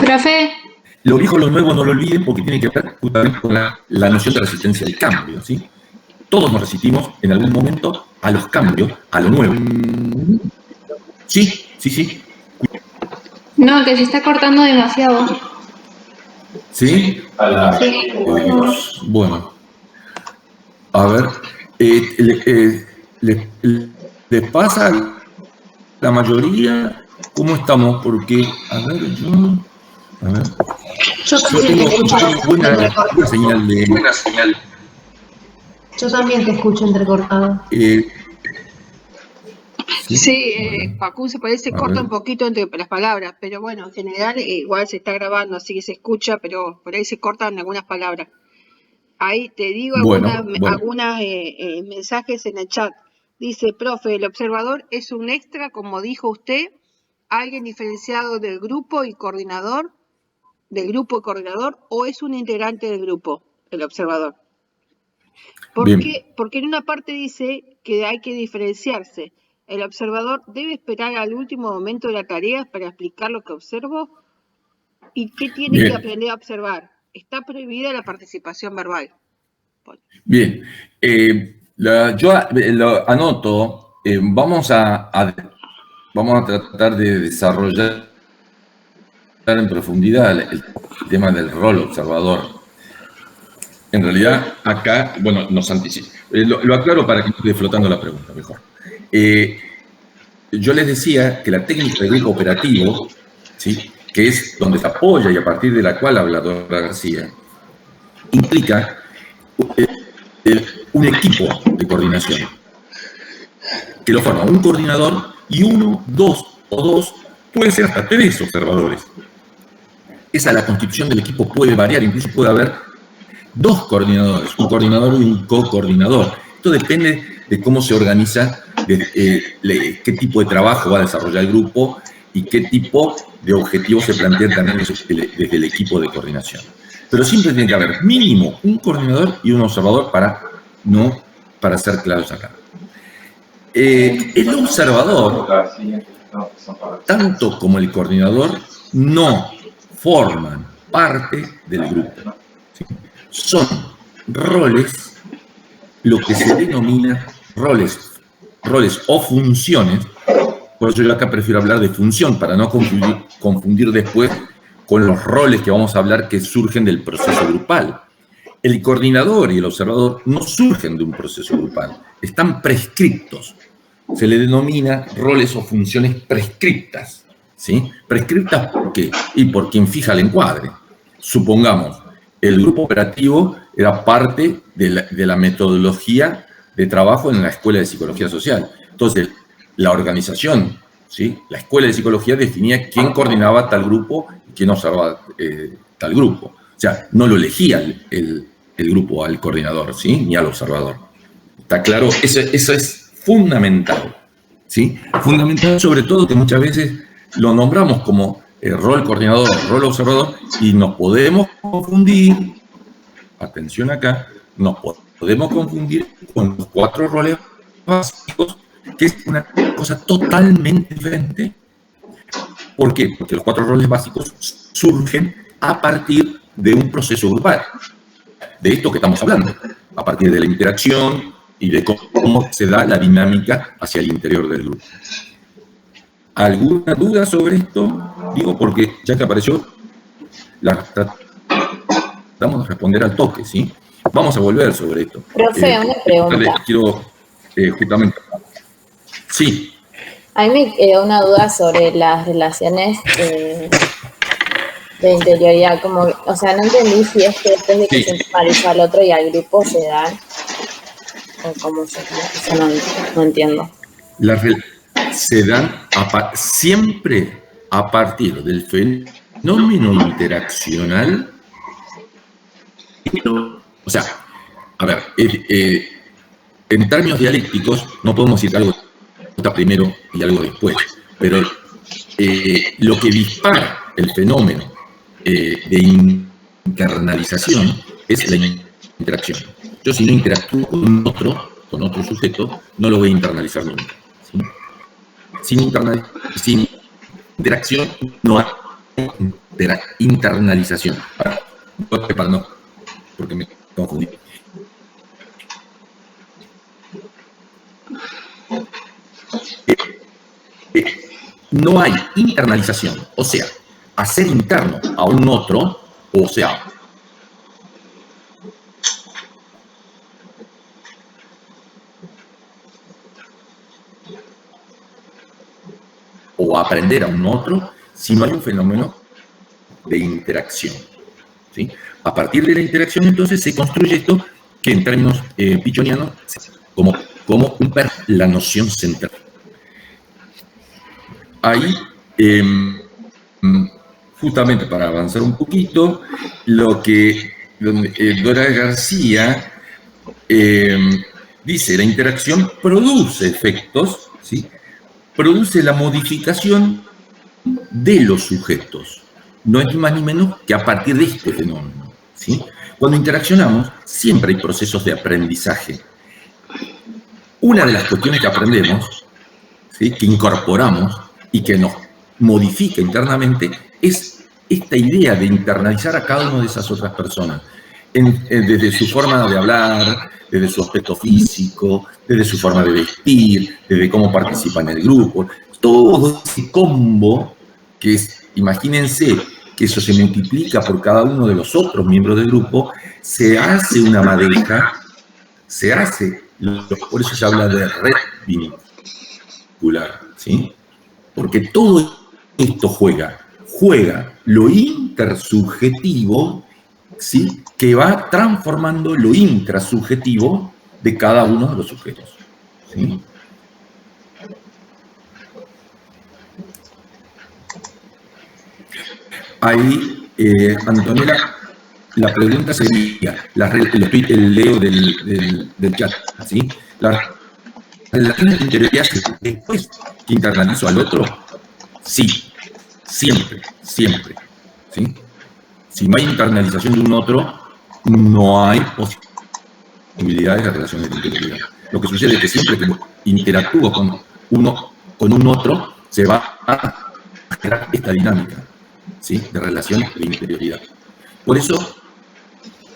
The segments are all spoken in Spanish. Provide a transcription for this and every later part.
Profe. Lo viejo, lo nuevo, no lo olviden, porque tiene que ver justamente con la noción de resistencia al cambio, ¿sí? Todos nos resistimos en algún momento a los cambios, a lo nuevo. Sí. No, que se está cortando demasiado. ¿Sí? Sí. Dios. Bueno. A ver. ¿Les pasa a la mayoría? ¿Cómo estamos? Porque, a ver, Yo también tengo te escucho buena señal de... Yo también te escucho entrecortado. Sí, Facu, se parece corta un poquito entre las palabras, pero bueno, en general igual se está grabando, así que se escucha, pero por ahí se cortan algunas palabras. Ahí te digo algunos mensajes en el chat. Dice, profe, el observador es un extra, como dijo usted, alguien diferenciado del grupo y coordinador, o es un integrante del grupo, el observador. Porque en una parte dice que hay que diferenciarse. ¿El observador debe esperar al último momento de la tarea para explicar lo que observo? ¿Y qué tiene que aprender a observar? Está prohibida la participación verbal. Bien. Yo lo anoto. Vamos a tratar de desarrollar en profundidad el tema del rol observador. En realidad, acá, bueno, nos anticipa. Lo aclaro para que no quede flotando la pregunta mejor. Yo les decía que la técnica de grupo operativo, ¿sí?, que es donde se apoya y a partir de la cual habla Dora García, implica un equipo de coordinación que lo forma un coordinador y uno, dos, puede ser hasta 3 observadores. Esa, la constitución del equipo puede variar, incluso puede haber 2 coordinadores, un coordinador y un co-coordinador. Esto depende de cómo se organiza, qué tipo de trabajo va a desarrollar el grupo y qué tipo de objetivos se plantean también desde el equipo de coordinación. Pero siempre tiene que haber mínimo un coordinador y un observador para ser claros acá. El observador, tanto como el coordinador, no forman parte del grupo. ¿Sí? Son roles, lo que se denomina roles o funciones. Por eso yo acá prefiero hablar de función, para no confundir después con los roles que vamos a hablar que surgen del proceso grupal. El coordinador y el observador no surgen de un proceso grupal, están prescriptos. Se le denomina roles o funciones prescriptas. ¿Sí? Prescriptas, ¿por qué? Y por quien fija el encuadre. Supongamos, el grupo operativo era parte de la metodología de trabajo en la Escuela de Psicología Social. Entonces, la organización, ¿sí?, la Escuela de Psicología definía quién coordinaba tal grupo y quién observaba tal grupo. O sea, no lo elegía el grupo al coordinador, ¿sí?, ni al observador. ¿Está claro? Eso es fundamental, ¿sí? Fundamental, sobre todo, que muchas veces lo nombramos como rol coordinador, rol observador, y nos podemos confundir, atención acá, nos podemos confundir con los 4 roles básicos, que es una cosa totalmente diferente. ¿Por qué? Porque los 4 roles básicos surgen a partir de un proceso grupal, de esto que estamos hablando, a partir de la interacción y de cómo se da la dinámica hacia el interior del grupo. ¿Alguna duda sobre esto? Digo, porque ya que apareció, tratamos de responder al toque, ¿sí? Vamos a volver sobre esto. Profe, una pregunta. Quiero justamente... Sí. A mí me quedó una duda sobre las relaciones de interioridad. Como, o sea, no entendí si es que después de que se normalizó al otro y al grupo se dan... o cómo se dan. No entiendo. Se dan siempre a partir del fenómeno interaccional. O sea, a ver, en términos dialécticos no podemos decir algo está primero y algo después, pero lo que dispara el fenómeno de internalización es la interacción. Yo, si no interactúo con otro sujeto, no lo voy a internalizar nunca. ¿Sí? Sin interacción no hay internalización. Perdón, porque me confundí. No hay internalización, o sea, hacer interno a un otro, o sea, o aprender a un otro, si no hay un fenómeno de interacción, ¿sí? A partir de la interacción, entonces, se construye esto que en términos pichonianos, como la noción central. Ahí, justamente para avanzar un poquito, lo que Dora García dice, la interacción produce efectos, ¿sí? Produce la modificación de los sujetos. No es ni más ni menos que a partir de este fenómeno, ¿sí? Cuando interaccionamos, siempre hay procesos de aprendizaje. Una de las cuestiones que aprendemos, ¿sí?, que incorporamos y que nos modifica internamente, es esta idea de internalizar a cada una de esas otras personas, desde su forma de hablar, desde su aspecto físico, desde su forma de vestir, desde cómo participa en el grupo. Todo ese combo que es, imagínense que eso se multiplica por cada uno de los otros miembros del grupo, se hace una madeja, por eso se habla de red vincular, ¿sí? Porque todo esto juega lo intersubjetivo, ¿sí?, que va transformando lo intrasubjetivo de cada uno de los sujetos, ¿sí? Ahí, Antonella, la pregunta sería, leo del chat, ¿sí? ¿Las relaciones de interioridad después que internalizo al otro? Sí, siempre, ¿sí? Si no hay internalización de un otro, no hay posibilidades de relaciones de interioridad. Lo que sucede es que siempre que interactúo con un otro, se va a generar esta dinámica, ¿sí?, de relaciones de interioridad. Por eso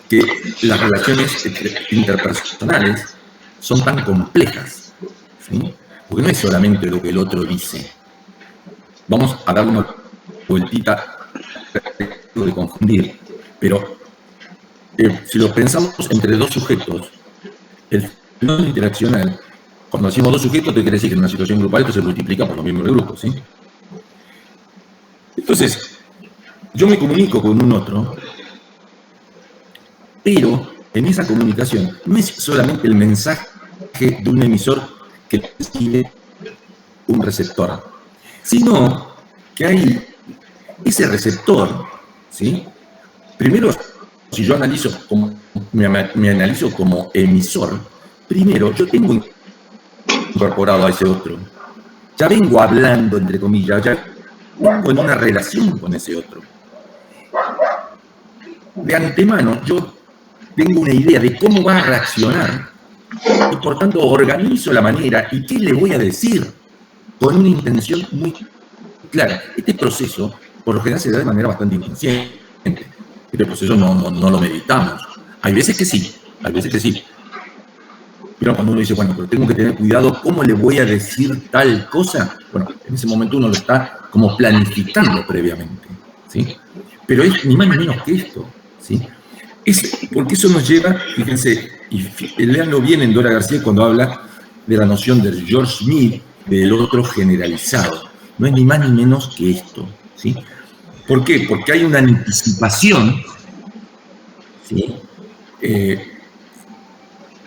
que las relaciones interpersonales son tan complejas, ¿sí? Porque no es solamente lo que el otro dice. Vamos a dar una vueltita de confundir, pero si lo pensamos entre dos sujetos, el fenómeno interaccional, cuando decimos dos sujetos, te quiere decir que en una situación grupal esto se multiplica por los miembros del grupo, ¿sí? Entonces, yo me comunico con un otro, pero en esa comunicación no es solamente el mensaje de un emisor que recibe un receptor, sino que hay ese receptor, ¿sí? Primero, si yo me analizo como emisor, primero yo tengo incorporado a ese otro. Ya vengo hablando, entre comillas, ya vengo en una relación con ese otro. De antemano, yo tengo una idea de cómo va a reaccionar y, por tanto, organizo la manera y qué le voy a decir con una intención muy clara. Este proceso, por lo general, se da de manera bastante inconsciente. Este proceso no lo meditamos. Hay veces que sí. Pero cuando uno dice, bueno, pero tengo que tener cuidado, ¿cómo le voy a decir tal cosa? Bueno, en ese momento uno lo está como planificando previamente, ¿sí? Pero es ni más ni menos que esto, ¿sí? Porque eso nos lleva, fíjense, y léanlo bien en Dora García cuando habla de la noción de George Smith, del otro generalizado. No es ni más ni menos que esto, ¿sí? ¿Por qué? Porque hay una anticipación, ¿sí?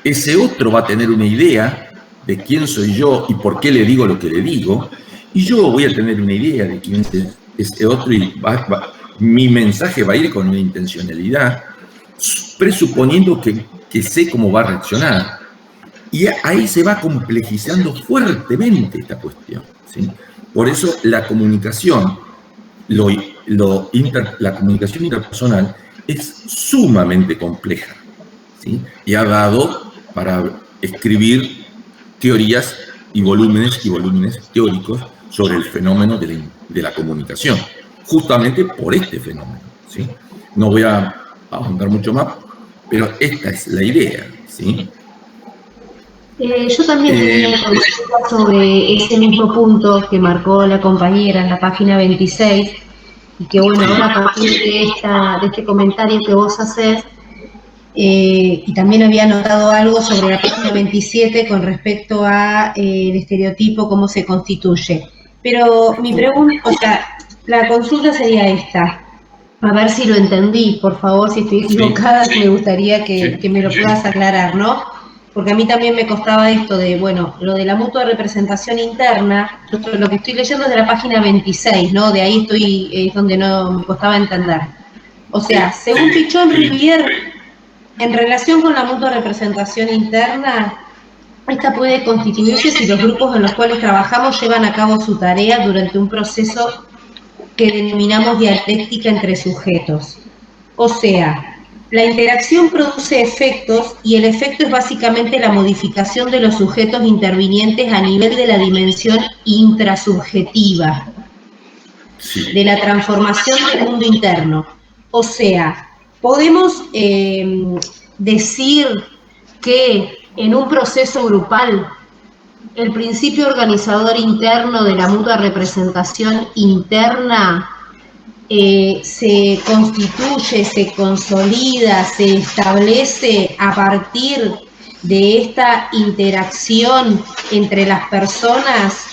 Ese otro va a tener una idea de quién soy yo y por qué le digo lo que le digo, y yo voy a tener una idea de quién es ese otro y mi mensaje va a ir con una intencionalidad, presuponiendo que sé cómo va a reaccionar. Y ahí se va complejizando fuertemente esta cuestión, ¿sí? Por eso la comunicación, la comunicación interpersonal es sumamente compleja, ¿sí? Y ha dado para escribir teorías y volúmenes teóricos sobre el fenómeno de la comunicación. justamente por este fenómeno, ¿sí? No voy a ahondar mucho más, pero esta es la idea, ¿sí? Yo también tenía una consulta sobre ese mismo punto que marcó la compañera en la página 26, y que bueno, ahora a partir de este comentario que vos haces, y también había notado algo sobre la página 27 con respecto a el estereotipo, cómo se constituye. Pero mi pregunta, o sea, la consulta sería esta, a ver si lo entendí, por favor, si estoy equivocada, Sí. me gustaría que me lo puedas aclarar, ¿no? Porque a mí también me costaba esto de, bueno, lo de la mutua representación interna, lo que estoy leyendo es de la página 26, ¿no? De ahí es donde no me costaba entender. O sea, según Pichon Rivière, en relación con la mutua representación interna, esta puede constituirse si los grupos en los cuales trabajamos llevan a cabo su tarea durante un proceso que denominamos dialéctica entre sujetos. O sea, la interacción produce efectos y el efecto es básicamente la modificación de los sujetos intervinientes a nivel de la dimensión intrasubjetiva, de la transformación del mundo interno. O sea, podemos decir que en un proceso grupal el principio organizador interno de la mutua representación interna se constituye, se consolida, se establece a partir de esta interacción entre las personas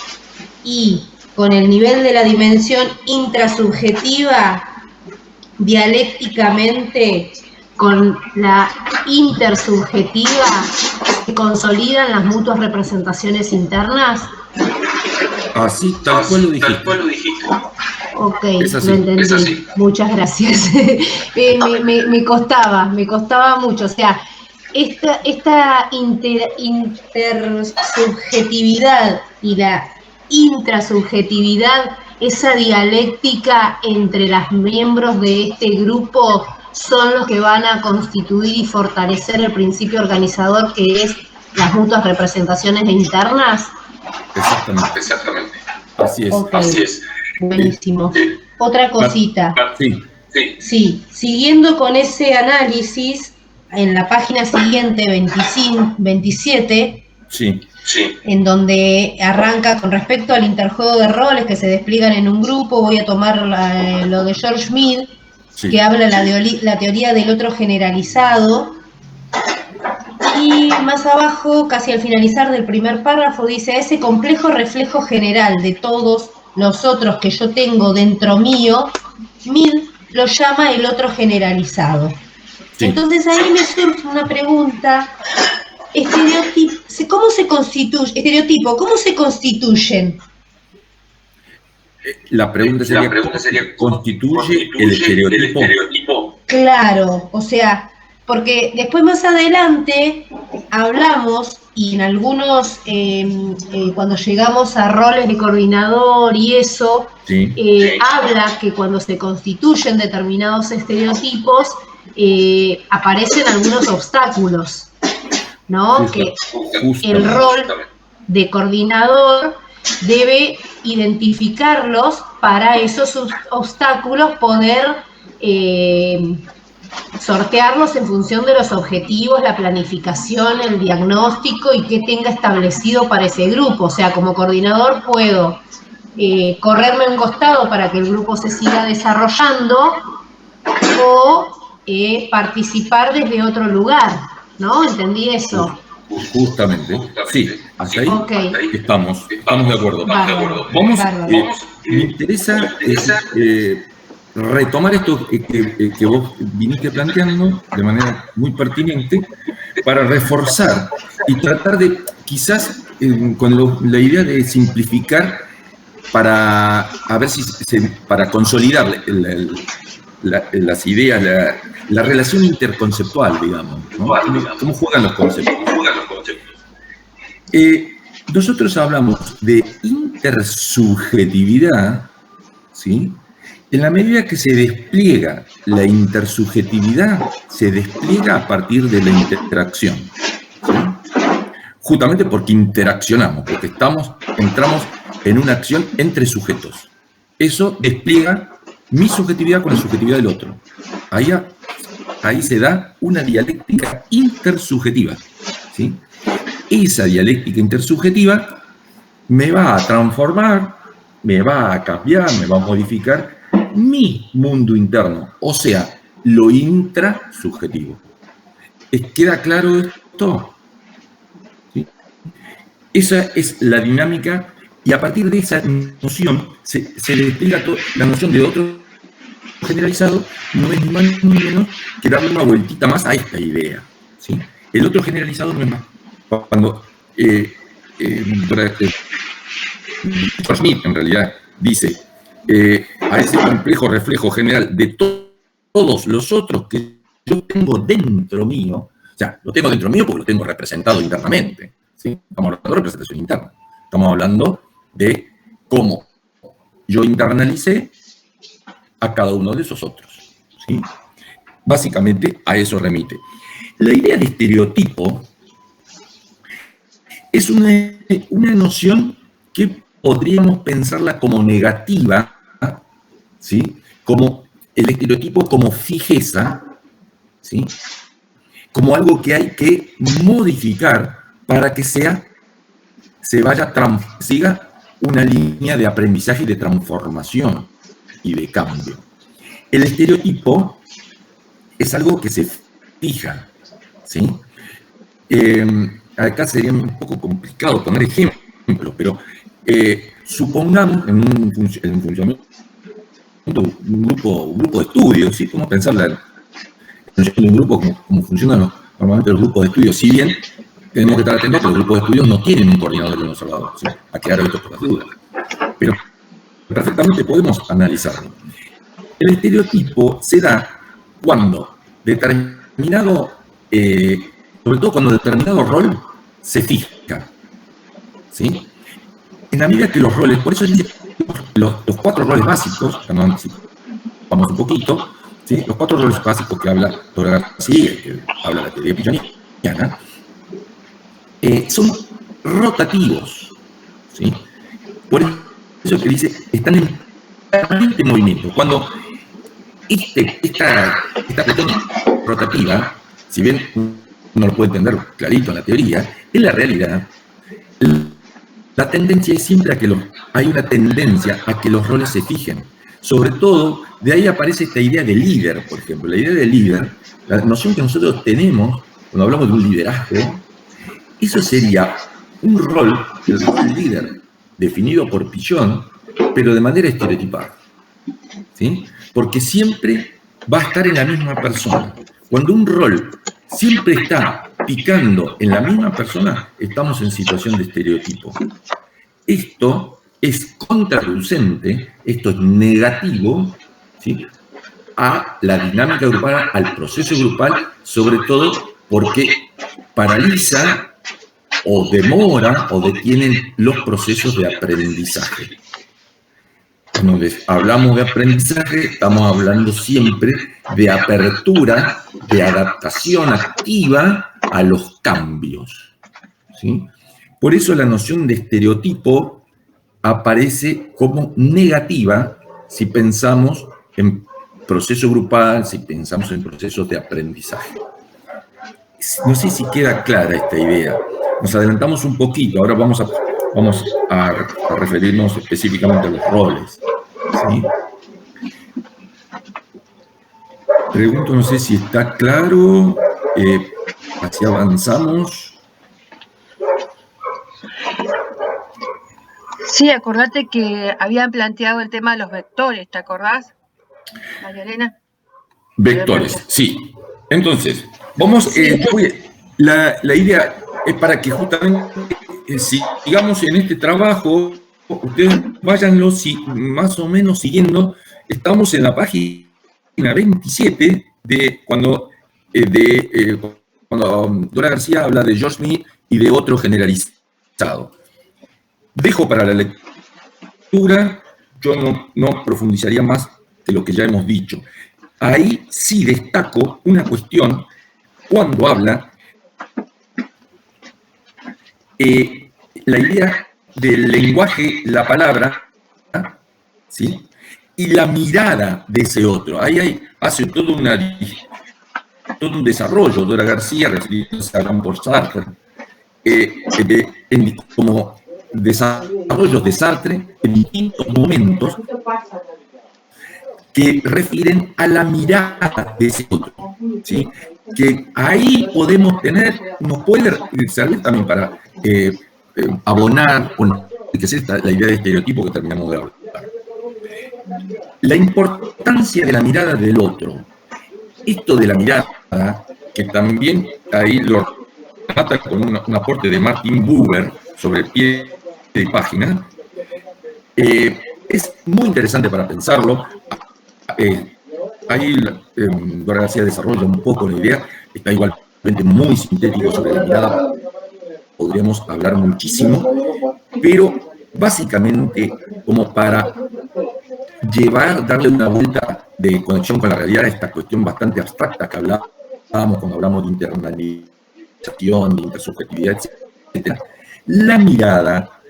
y con el nivel de la dimensión intrasubjetiva, dialécticamente con la intersubjetiva, se consolidan las mutuas representaciones internas. Así, tal cual lo dijiste. Ok, lo entendí. Muchas gracias. me costaba mucho. O sea, esta intersubjetividad y la intrasubjetividad, esa dialéctica entre los miembros de este grupo, son los que van a constituir y fortalecer el principio organizador, que es las mutuas representaciones internas. Exactamente. Así es. Okay. Así es. Buenísimo. Otra cosita. Sí, siguiendo con ese análisis, en la página siguiente, 27, en donde arranca con respecto al interjuego de roles que se despliegan en un grupo, voy a tomar lo de George Mead, que habla la teoría del otro generalizado. Y más abajo, casi al finalizar del primer párrafo, dice: ese complejo reflejo general de todos los otros que yo tengo dentro mío, Mead lo llama el otro generalizado. Entonces ahí me surge una pregunta: ¿cómo se constituyen? La pregunta sería, ¿cómo se constituye el estereotipo? Claro, o sea, porque después más adelante hablamos, y en algunos, cuando llegamos a roles de coordinador y eso, habla que cuando se constituyen determinados estereotipos, aparecen algunos obstáculos, ¿no? Que el rol de coordinador debe identificarlos para esos obstáculos, poder sortearlos en función de los objetivos, la planificación, el diagnóstico y qué tenga establecido para ese grupo. O sea, como coordinador puedo correrme a un costado para que el grupo se siga desarrollando o participar desde otro lugar, ¿no? ¿Entendí eso? Justamente, sí, hasta ahí estamos de acuerdo. Me interesa retomar esto que vos viniste planteando de manera muy pertinente para reforzar y tratar de, quizás con la idea de simplificar para a ver si para consolidar las ideas, la relación interconceptual, digamos, ¿no? ¿Cómo juegan los conceptos? Nosotros hablamos de intersubjetividad, ¿sí? En la medida que se despliega la intersubjetividad, se despliega a partir de la interacción, ¿sí? Justamente porque interaccionamos, porque entramos en una acción entre sujetos. Eso despliega mi subjetividad con la subjetividad del otro. Ahí se da una dialéctica intersubjetiva, ¿sí? Esa dialéctica intersubjetiva me va a transformar, me va a cambiar, me va a modificar mi mundo interno, o sea, lo intrasubjetivo. ¿Queda claro esto? ¿Sí? Esa es la dinámica, y a partir de esa noción se despliega la noción de otro generalizado. No es ni más ni menos que darle una vueltita más a esta idea, ¿sí? El otro generalizado no es más. Cuando Smith en realidad dice a ese complejo reflejo general de todos los otros que yo tengo dentro mío, o sea, lo tengo dentro mío porque lo tengo representado internamente, ¿sí? Estamos hablando de representación interna. Estamos hablando de cómo yo internalicé a cada uno de esos otros, ¿sí? Básicamente a eso remite. La idea de estereotipo es una noción que podríamos pensarla como negativa, ¿sí? Como el estereotipo como fijeza, ¿sí? Como algo que hay que modificar para que siga una línea de aprendizaje y de transformación y de cambio. El estereotipo es algo que se fija, ¿sí? Acá sería un poco complicado poner ejemplos, pero supongamos en un funcionamiento un grupo de estudio, ¿sí? Podemos pensar en un grupo como funcionan normalmente los grupos de estudio, si bien tenemos que estar atentos que los grupos de estudio no tienen un coordinador y un observador, ¿sí? A quedar abiertos por las dudas. Pero perfectamente podemos analizarlo. El estereotipo se da cuando determinado, sobre todo cuando determinado rol se fija, ¿sí? En la medida que los roles, por eso dice los 4 roles básicos, vamos un poquito, ¿sí? Los 4 roles básicos que habla Dora García, que habla la teoría pichoniana, son rotativos, ¿sí? Por eso que dice, están en permanente movimiento. Cuando esta cuestión rotativa, si bien uno lo puede entender clarito en la teoría, en la realidad, la tendencia es siempre hay una tendencia a que los roles se fijen. Sobre todo, de ahí aparece esta idea de líder, por ejemplo. La idea de líder, la noción que nosotros tenemos cuando hablamos de un liderazgo, eso sería un rol, el rol líder, definido por Pichon, pero de manera estereotipada, ¿sí? Porque siempre va a estar en la misma persona. Cuando un rol siempre está picando en la misma persona, estamos en situación de estereotipo. Esto es contraproducente, esto es negativo, ¿sí? A la dinámica grupal, al proceso grupal, sobre todo porque paraliza o demora o detienen los procesos de aprendizaje. Cuando hablamos de aprendizaje, estamos hablando siempre de apertura, de adaptación activa a los cambios, ¿sí? Por eso la noción de estereotipo aparece como negativa si pensamos en proceso grupal, si pensamos en procesos de aprendizaje. No sé si queda clara esta idea. Nos adelantamos un poquito, ahora vamos a referirnos específicamente a los roles, ¿sí? Pregunto, no sé si está claro, así avanzamos. Sí, acordate que habían planteado el tema de los vectores, ¿te acordás, María Elena? Vectores, sí. Entonces, vamos, la idea es para que justamente sigamos en este trabajo, ustedes váyanlo más o menos siguiendo. Estamos en la página 27 de cuando Dora García habla de George Smith y de otro generalizado. Dejo para la lectura, yo no profundizaría más de lo que ya hemos dicho. Ahí sí destaco una cuestión cuando habla la idea del lenguaje, la palabra, ¿sí? y la mirada de ese otro. Ahí hace todo un desarrollo. Dora García, refiriéndose a Jean-Paul Sartre, como desarrollos de Sartre en distintos momentos que refieren a la mirada de ese otro, ¿sí? Que ahí podemos nos puede servir también para abonar o enriquecer la idea de estereotipo que terminamos de hablar. La importancia de la mirada del otro. Esto de la mirada, que también ahí lo trata con un aporte de Martin Buber sobre el pie de página, es muy interesante para pensarlo. Ahí Dora García desarrolla un poco la idea, está igualmente muy sintético sobre la mirada, podríamos hablar muchísimo, pero básicamente como para darle una vuelta de conexión con la realidad a esta cuestión bastante abstracta que hablábamos cuando hablamos de internalización, de intersubjetividad, etc. La mirada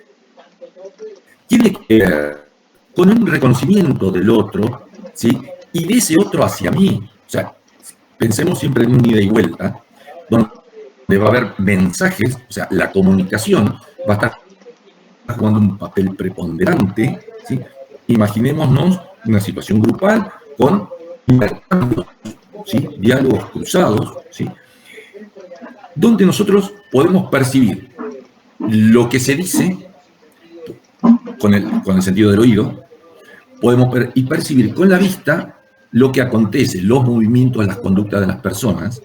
tiene que ver con un reconocimiento del otro, ¿sí? Y de ese otro hacia mí. O sea, pensemos siempre en un ida y vuelta, donde va a haber mensajes, o sea, la comunicación va a estar jugando un papel preponderante, ¿sí? Imaginémonos una situación grupal con intercambios, ¿sí? Diálogos cruzados, ¿sí? Donde nosotros podemos percibir lo que se dice con el sentido del oído, podemos percibir con la vista lo que acontece, los movimientos, las conductas de las personas,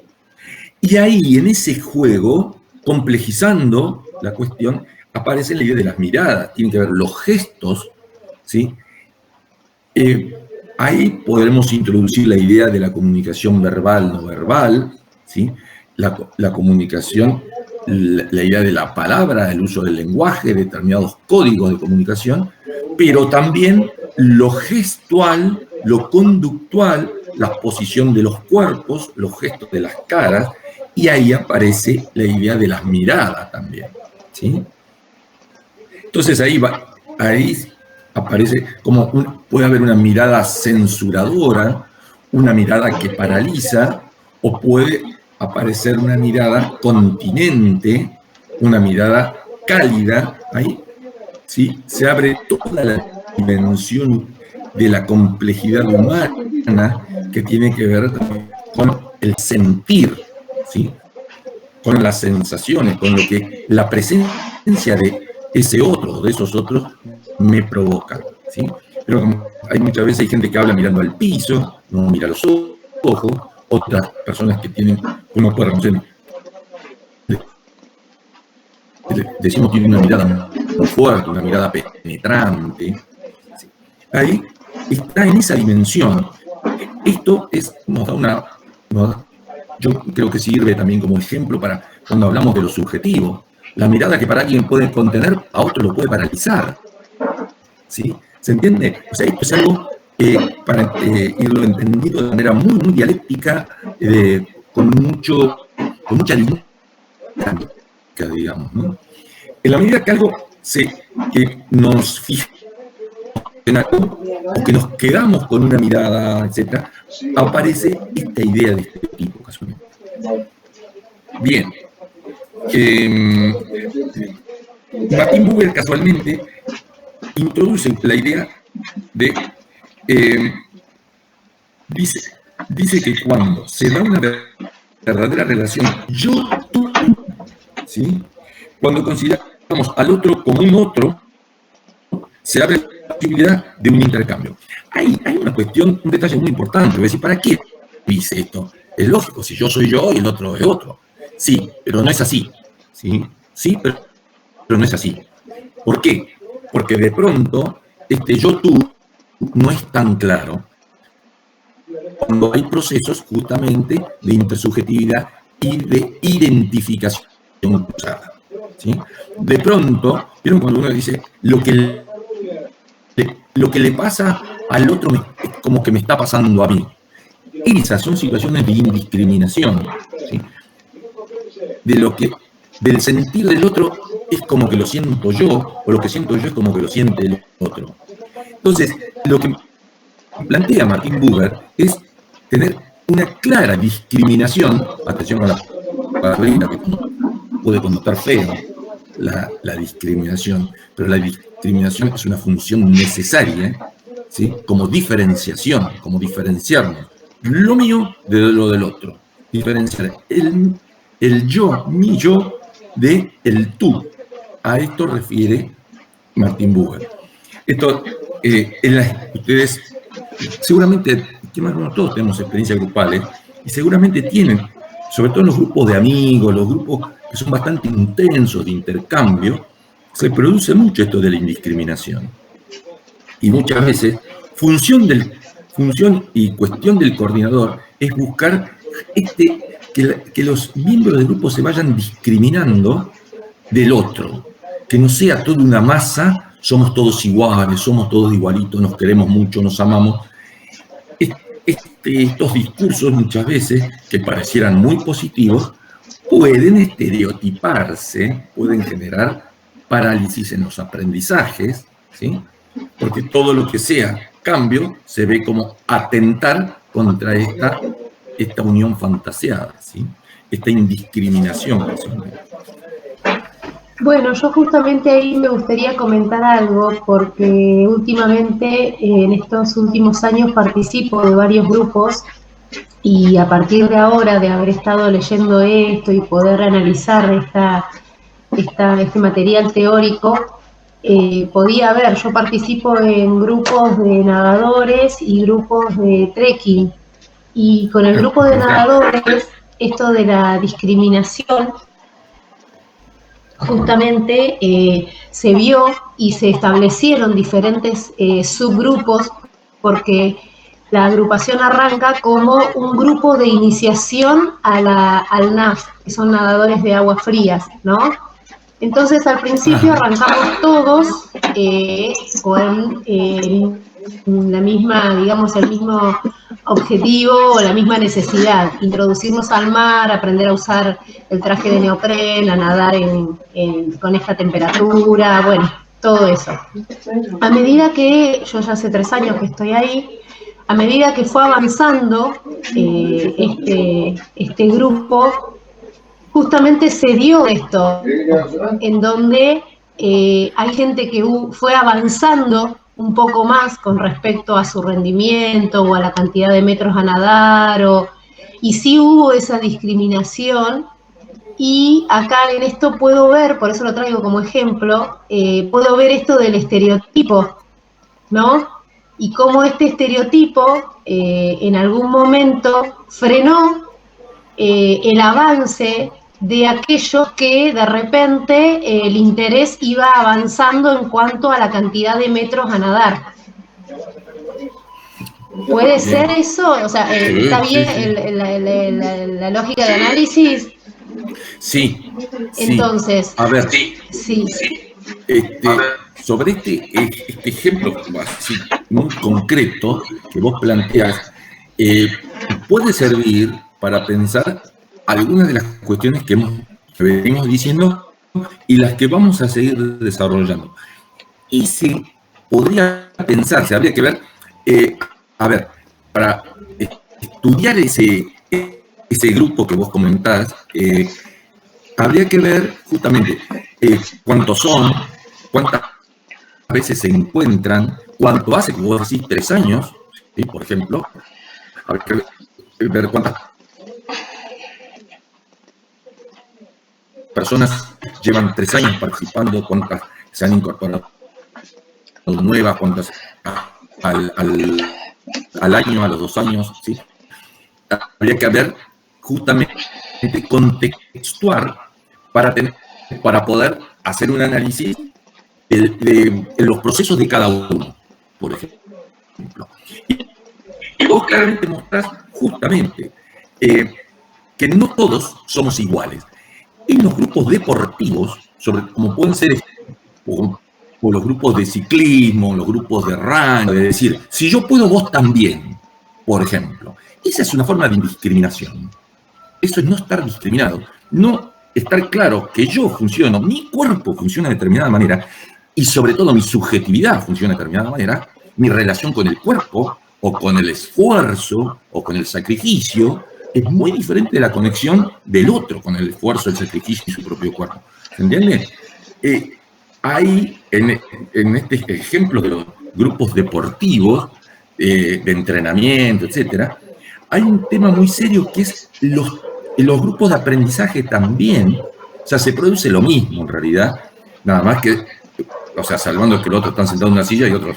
y ahí en ese juego, complejizando la cuestión, aparece la idea de las miradas, tienen que ver los gestos, ¿sí? Ahí podremos introducir la idea de la comunicación verbal, no verbal, ¿sí? La comunicación, la idea de la palabra, el uso del lenguaje, determinados códigos de comunicación, pero también lo gestual, lo conductual, la posición de los cuerpos, los gestos de las caras, y ahí aparece la idea de las miradas también, ¿sí? Entonces ahí aparece como puede haber una mirada censuradora, una mirada que paraliza, o puede aparecer una mirada continente, una mirada cálida. Ahí ¿sí? Se abre toda la dimensión de la complejidad humana que tiene que ver con el sentir, ¿sí? Con las sensaciones, con lo que la presencia de ese otro, de esos otros, me provoca, ¿sí? Pero como muchas veces hay gente que habla mirando al piso, no mira los ojos, otras personas que tienen, uno puede reconocer, decimos tiene una mirada muy fuerte, una mirada penetrante, ¿sí? Ahí está en esa dimensión. Esto nos da yo creo que sirve también como ejemplo para cuando hablamos de lo subjetivo. La mirada que para alguien puede contener, a otro lo puede paralizar, ¿sí? ¿Se entiende? O sea, esto es algo para irlo entendido de manera muy, muy dialéctica, con mucha dinámica, digamos, ¿no? En la medida que algo que nos fija en algo, o que nos quedamos con una mirada, etc., aparece esta idea de este tipo, casualmente. Bien. Martin Buber casualmente introduce la idea de dice que cuando se da una verdadera relación yo-tú, ¿sí? Cuando consideramos al otro como un otro, se abre la posibilidad de un intercambio. Hay una cuestión, un detalle muy importante. Voy a decir, ¿para qué dice esto? Es lógico, si yo soy yo y el otro es otro. Sí, pero no es así. Sí, pero no es así. ¿Por qué? Porque de pronto este yo-tú no es tan claro cuando hay procesos justamente de intersubjetividad y de identificación cruzada, ¿sí? De pronto, ¿vieron cuando uno dice lo que le pasa al otro es como que me está pasando a mí? Esas son situaciones de indiscriminación, ¿sí? Del sentir del otro es como que lo siento yo, o lo que siento yo es como que lo siente el otro. Entonces, lo que plantea Martin Buber es tener una clara discriminación, atención a la palabra que puede connotar feo, la discriminación, pero la discriminación es una función necesaria, ¿sí? Como diferenciación, como diferenciarnos lo mío de lo del otro, diferenciar el yo, mi yo, de el tú. A esto refiere Martin Buber. Esto, ustedes seguramente, todos tenemos experiencias grupales y seguramente tienen, sobre todo en los grupos de amigos, los grupos que son bastante intensos de intercambio, se produce mucho esto de la indiscriminación. Y muchas veces, función y cuestión del coordinador es buscar que los miembros del grupo se vayan discriminando del otro, que no sea toda una masa, somos todos iguales, somos todos igualitos, nos queremos mucho, nos amamos. Estos discursos muchas veces, que parecieran muy positivos, pueden estereotiparse, pueden generar parálisis en los aprendizajes, ¿sí? Porque todo lo que sea cambio se ve como atentar contra esta unión fantaseada, ¿sí? Esta indiscriminación. Bueno, yo justamente ahí me gustaría comentar algo, porque últimamente, en estos últimos años, participo de varios grupos y a partir de ahora, de haber estado leyendo esto y poder analizar este material teórico, podía ver, yo participo en grupos de nadadores y grupos de trekking, y con el grupo de nadadores, esto de la discriminación, justamente se vio y se establecieron diferentes subgrupos, porque la agrupación arranca como un grupo de iniciación al NAF, que son nadadores de aguas frías, ¿no? Entonces, al principio arrancamos todos con la misma, digamos, el mismo objetivo o la misma necesidad, introducirnos al mar, aprender a usar el traje de neopren, a nadar con esta temperatura, bueno, todo eso. A medida que, yo ya hace 3 años que estoy ahí, a medida que fue avanzando este grupo, justamente se dio esto, en donde hay gente que fue avanzando un poco más con respecto a su rendimiento o a la cantidad de metros a nadar, y sí hubo esa discriminación, y acá en esto puedo ver, por eso lo traigo como ejemplo, puedo ver esto del estereotipo, ¿no? Y cómo este estereotipo en algún momento frenó el avance de aquello que de repente el interés iba avanzando en cuanto a la cantidad de metros a nadar. ¿Puede ser eso? O sea, ¿está bien la lógica de análisis? Sí. Entonces, a ver, sí. Sobre este ejemplo así, muy concreto que vos planteás, puede servir para pensar algunas de las cuestiones que venimos diciendo y las que vamos a seguir desarrollando. Y si podría pensarse, habría que ver, para estudiar ese grupo que vos comentás, habría que ver justamente cuántos son, cuántas veces se encuentran, cuánto hace, que vos decís 3 años, ¿sí? Por ejemplo, habría que ver cuántas personas llevan 3 años participando, cuántas se han incorporado nuevas, cuántas al año, a los 2 años, ¿sí? Habría que ver justamente contextuar para poder hacer un análisis de los procesos de cada uno, por ejemplo. Y vos claramente mostrás justamente que no todos somos iguales. En los grupos deportivos, como pueden ser o los grupos de ciclismo, los grupos de running, de decir, si yo puedo, vos también, por ejemplo. Esa es una forma de indiscriminación. Eso es no estar discriminado, no estar claro que yo funciono, mi cuerpo funciona de determinada manera, y sobre todo mi subjetividad funciona de determinada manera, mi relación con el cuerpo o con el esfuerzo o con el sacrificio es muy diferente de la conexión del otro con el esfuerzo, el sacrificio y su propio cuerpo. ¿Se entiende? Hay en este ejemplo de los grupos deportivos, de entrenamiento, etcétera, hay un tema muy serio que es los grupos de aprendizaje también. O sea, se produce lo mismo en realidad, nada más que, o sea, salvando que los otros están sentados en una silla y otros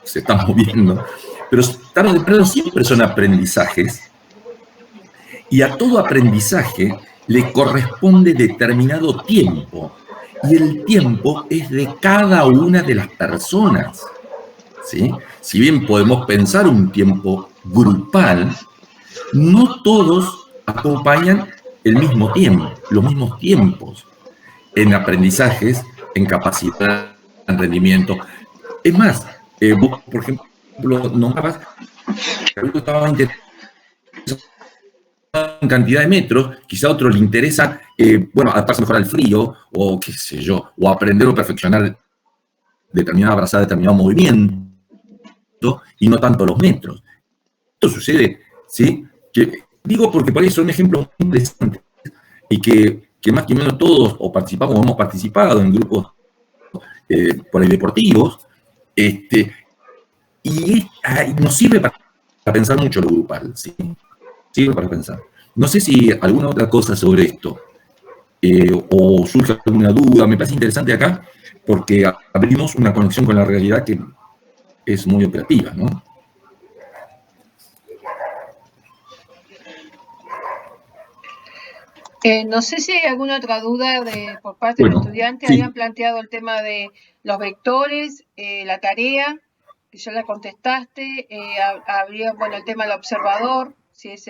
se están moviendo, pero tarde o temprano siempre son aprendizajes, y a todo aprendizaje le corresponde determinado tiempo, y el tiempo es de cada una de las personas, ¿sí? Si bien podemos pensar un tiempo grupal, no todos acompañan el mismo tiempo, los mismos tiempos en aprendizajes, en capacidad, en rendimiento. Es más, vos, por ejemplo, nombrabas que algo estaba interesado en cantidad de metros, quizá a otro le interesa, adaptarse mejor al frío, o qué sé yo, o aprender o perfeccionar determinada brazada, determinado movimiento, y no tanto los metros. Esto sucede, ¿sí? Que, digo porque por ahí son ejemplos muy interesantes, y que más que menos todos o participamos o hemos participado en grupos por ahí deportivos, y nos sirve para pensar mucho lo grupal, ¿sí? Sirve para pensar. No sé si alguna otra cosa sobre esto, o surge alguna duda. Me parece interesante acá, porque abrimos una conexión con la realidad que es muy operativa, ¿no? No sé si hay alguna otra duda por parte del estudiante. Sí. Habían planteado el tema de los vectores, la tarea, que ya la contestaste. Habría, el tema del observador, si es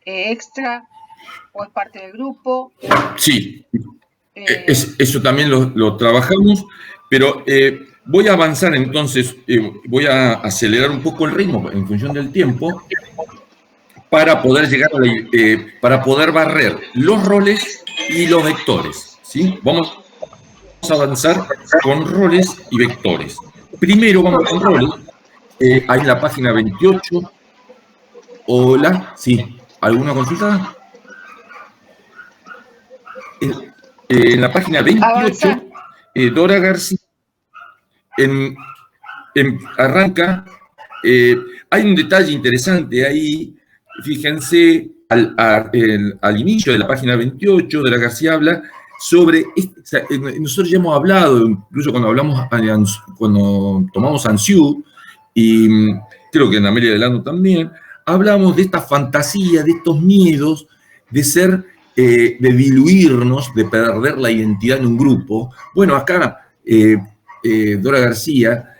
extra o es parte del grupo. Sí, eso también lo trabajamos, pero voy a avanzar entonces, voy a acelerar un poco el ritmo en función del tiempo, para poder llegar para poder barrer los roles y los vectores, ¿sí? Vamos a avanzar con roles y vectores. Primero vamos con roles. Ahí en la página 28. Hola, sí. ¿Alguna consulta? En la página 28, Dora García arranca. Hay un detalle interesante ahí. Fíjense, al inicio de la página 28, Dora García habla sobre, nosotros ya hemos hablado, incluso cuando tomamos Ansiú, y creo que en Amelia Delano también, hablamos de esta fantasía, de estos miedos, de diluirnos, de perder la identidad en un grupo. Bueno, acá Dora García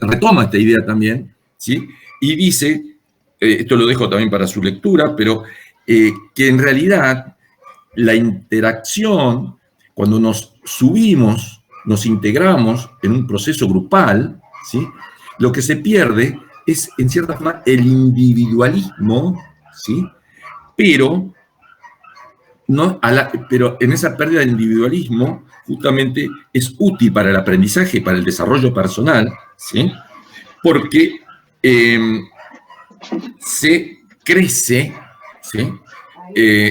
retoma esta idea también, ¿sí? Y dice, esto lo dejo también para su lectura, pero que en realidad la interacción, cuando nos subimos, nos integramos en un proceso grupal, ¿sí? Lo que se pierde es, en cierta forma, el individualismo, ¿sí? Pero en esa pérdida del individualismo, justamente es útil para el aprendizaje, para el desarrollo personal, ¿sí? Porque se crece, ¿sí?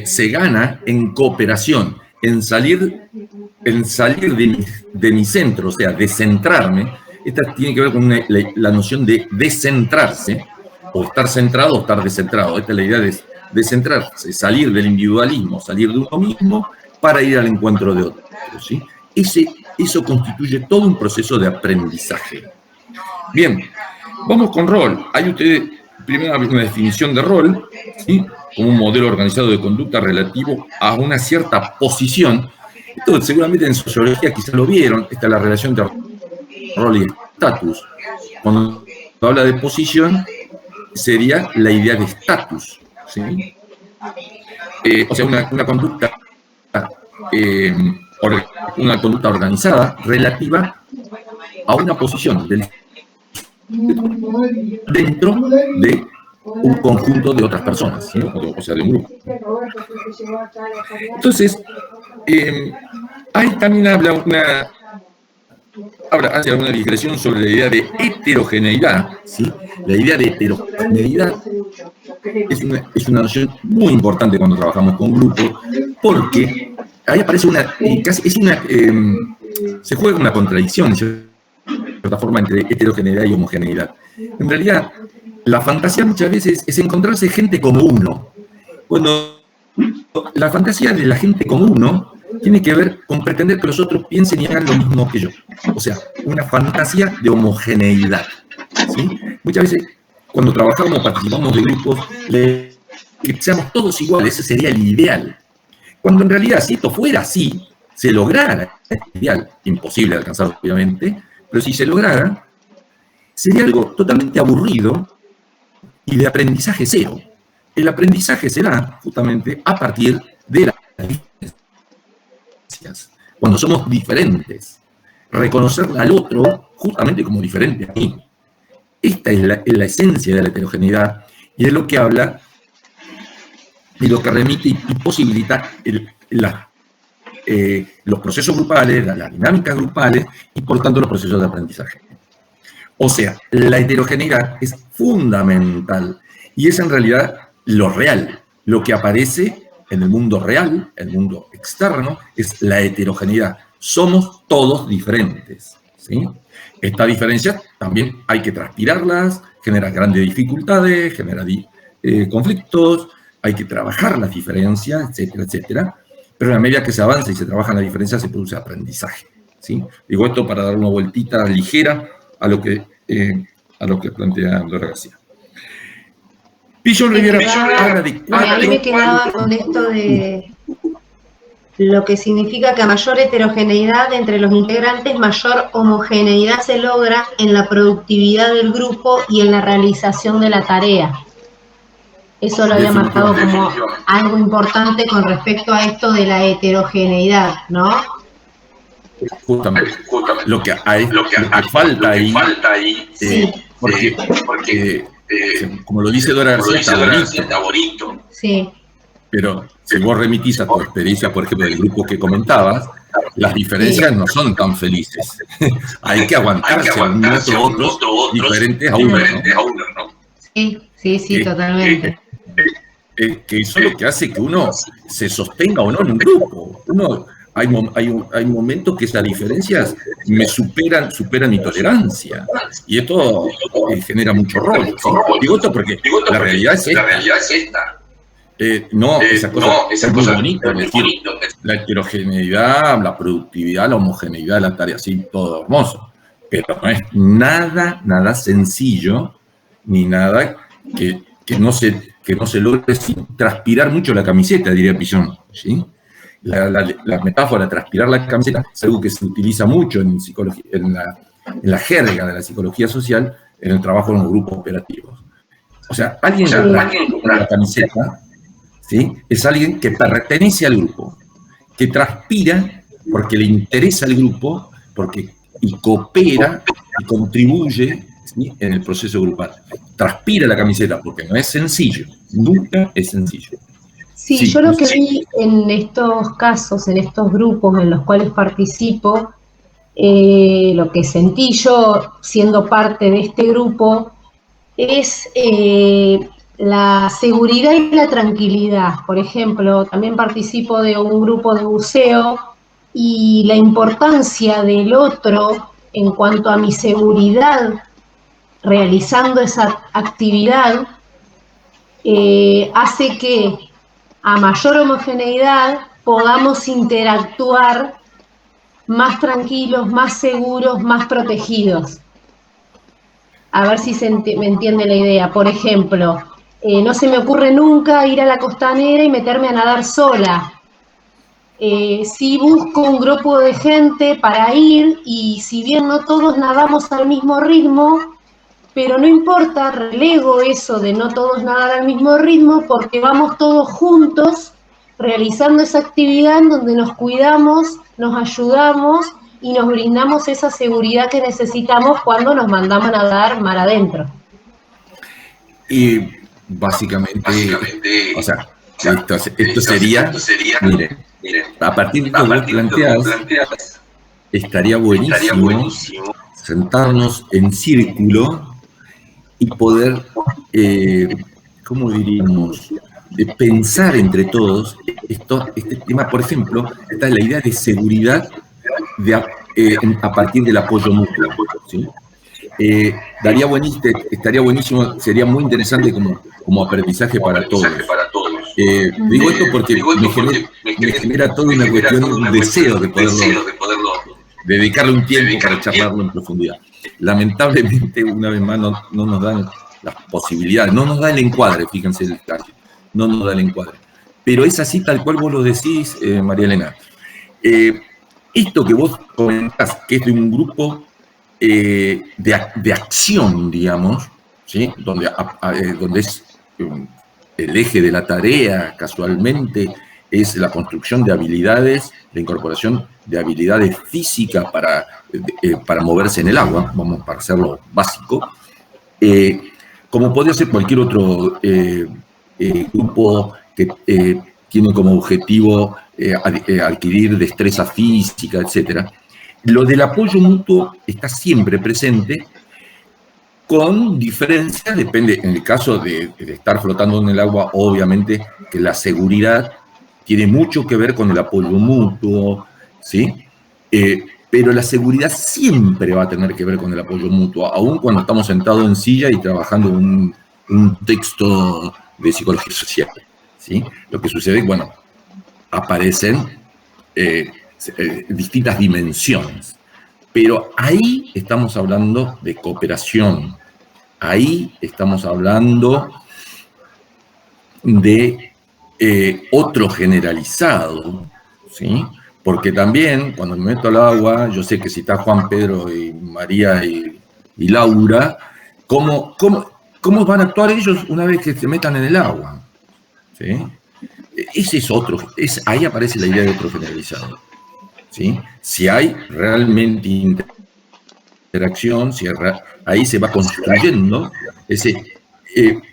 Se gana en cooperación, en salir de mi centro, o sea, descentrarme. Esta tiene que ver con la noción de descentrarse, o estar centrado o estar descentrado. Esta es la idea de descentrarse, salir del individualismo, salir de uno mismo para ir al encuentro de otro, ¿sí? Eso constituye todo un proceso de aprendizaje. Bien, vamos con rol. Hay ustedes, primero una definición de rol, ¿sí? Como un modelo organizado de conducta relativo a una cierta posición. Esto seguramente en sociología quizás lo vieron. Esta es la relación de rol y estatus. Cuando habla de posición, sería la idea de estatus, ¿sí? O sea, una conducta organizada relativa a una posición dentro de un conjunto de otras personas, ¿sí? O sea, de un grupo. Entonces, ahí también habla Ahora hace alguna digresión sobre la idea de heterogeneidad, ¿sí? La idea de heterogeneidad es una noción muy importante cuando trabajamos con grupos, porque ahí aparece se juega una contradicción, de cierta forma, entre heterogeneidad y homogeneidad. En realidad, la fantasía muchas veces es encontrarse gente como uno. Cuando la fantasía de la gente como uno tiene que ver con pretender que los otros piensen y hagan lo mismo que yo. O sea, una fantasía de homogeneidad, ¿sí? Muchas veces, cuando trabajamos, participamos de grupos, que seamos todos iguales, ese sería el ideal. Cuando en realidad, si esto fuera así, se lograra el ideal, imposible de alcanzar, obviamente, pero si se lograra, sería algo totalmente aburrido y de aprendizaje cero. El aprendizaje será justamente a partir de las diferencias. Cuando somos diferentes, reconocer al otro justamente como diferente a mí. Esta es la esencia de la heterogeneidad y es lo que habla y lo que remite y posibilita los procesos grupales, las dinámicas grupales y por tanto los procesos de aprendizaje. O sea, la heterogeneidad es fundamental y es en realidad lo real, lo que aparece en el mundo real, el mundo externo, es la heterogeneidad. Somos todos diferentes, ¿sí? Estas diferencias también hay que transpirarlas, genera grandes dificultades, genera conflictos, hay que trabajar las diferencias, etcétera, etcétera. Pero a la medida que se avanza y se trabajan las diferencias, se produce aprendizaje, ¿sí? Digo esto para dar una vueltita ligera a lo que plantea Dora García. Pillon Rivera habla de cuatro. A mí me quedaba con esto de lo que significa que a mayor heterogeneidad entre los integrantes, mayor homogeneidad se logra en la productividad del grupo y en la realización de la tarea. Eso lo había marcado como algo importante con respecto a esto de la heterogeneidad, ¿no? Justamente. Lo que falta ahí, sí. Porque como lo dice Dora García, está bonito. Sí. Pero si vos remitís a tu experiencia, por ejemplo, del grupo que comentabas, las diferencias no son tan felices. Hay que aguantarse a otros diferentes a uno, ¿no? Sí, totalmente. Que eso es lo que hace que uno se sostenga o no en un grupo. Hay momentos que esas diferencias me superan mi tolerancia. Y esto genera mucho rollo. ¿Sí? Digo esto porque la realidad es esta. Esa cosa es muy bonita, es decir, la heterogeneidad, la productividad, la homogeneidad de la tarea, sí, todo hermoso. Pero no es nada sencillo, ni nada que no se logre sin transpirar mucho la camiseta, diría Pillon, ¿sí? La metáfora de transpirar la camiseta es algo que se utiliza mucho en psicología, en la jerga de la psicología social, en el trabajo en los grupos operativos. O sea, alguien con la camiseta, ¿sí? Es alguien que pertenece al grupo, que transpira porque le interesa al grupo, y coopera y contribuye, ¿sí? En el proceso grupal. Transpira la camiseta porque no es sencillo, nunca es sencillo. Sí, yo lo que vi en estos casos, en estos grupos en los cuales participo, lo que sentí yo siendo parte de este grupo es la seguridad y la tranquilidad. Por ejemplo, también participo de un grupo de buceo y la importancia del otro en cuanto a mi seguridad realizando esa actividad hace que a mayor homogeneidad podamos interactuar más tranquilos, más seguros, más protegidos. A ver si me entiende la idea. Por ejemplo, no se me ocurre nunca ir a la costanera y meterme a nadar sola. Si busco un grupo de gente para ir, y si bien no todos nadamos al mismo ritmo, pero no importa, relego eso de no todos nadar al mismo ritmo porque vamos todos juntos realizando esa actividad en donde nos cuidamos, nos ayudamos y nos brindamos esa seguridad que necesitamos cuando nos mandamos a nadar mar adentro. Y básicamente o sea, esto sería, mire, a partir de lo que planteas, estaría buenísimo sentarnos en círculo y poder, ¿cómo diríamos?, pensar entre todos este tema. Por ejemplo, está la idea de seguridad a partir del apoyo mutuo, ¿sí? Estaría buenísimo, sería muy interesante como aprendizaje para todos. Digo esto porque me genera toda una cuestión, un deseo de poderlo dedicarle un tiempo para charlarlo en profundidad. Lamentablemente, una vez más, no nos dan las posibilidades, no nos da el encuadre, fíjense el detalle, no nos da el encuadre. Pero es así tal cual vos lo decís, María Elena. Esto que vos comentás, que es de un grupo de acción, digamos, ¿sí? donde es el eje de la tarea, casualmente, es la construcción de habilidades, la incorporación de habilidades físicas para moverse en el agua, vamos a hacerlo básico, como podría ser cualquier otro grupo que tiene como objetivo adquirir destreza física, etc. Lo del apoyo mutuo está siempre presente, con diferencia, depende, en el caso de estar flotando en el agua, obviamente que la seguridad tiene mucho que ver con el apoyo mutuo, ¿sí? Pero la seguridad siempre va a tener que ver con el apoyo mutuo, aun cuando estamos sentados en silla y trabajando un texto de psicología social, ¿sí? Lo que sucede, bueno, aparecen distintas dimensiones. Pero ahí estamos hablando de cooperación, ahí estamos hablando de otro generalizado, ¿sí? Porque también, cuando me meto al agua, yo sé que si está Juan, Pedro y María y Laura, ¿cómo van a actuar ellos una vez que se metan en el agua? ¿Sí? Ese es otro, ahí aparece la idea de otro generalizado. ¿Sí? Si hay realmente interacción, ahí se va construyendo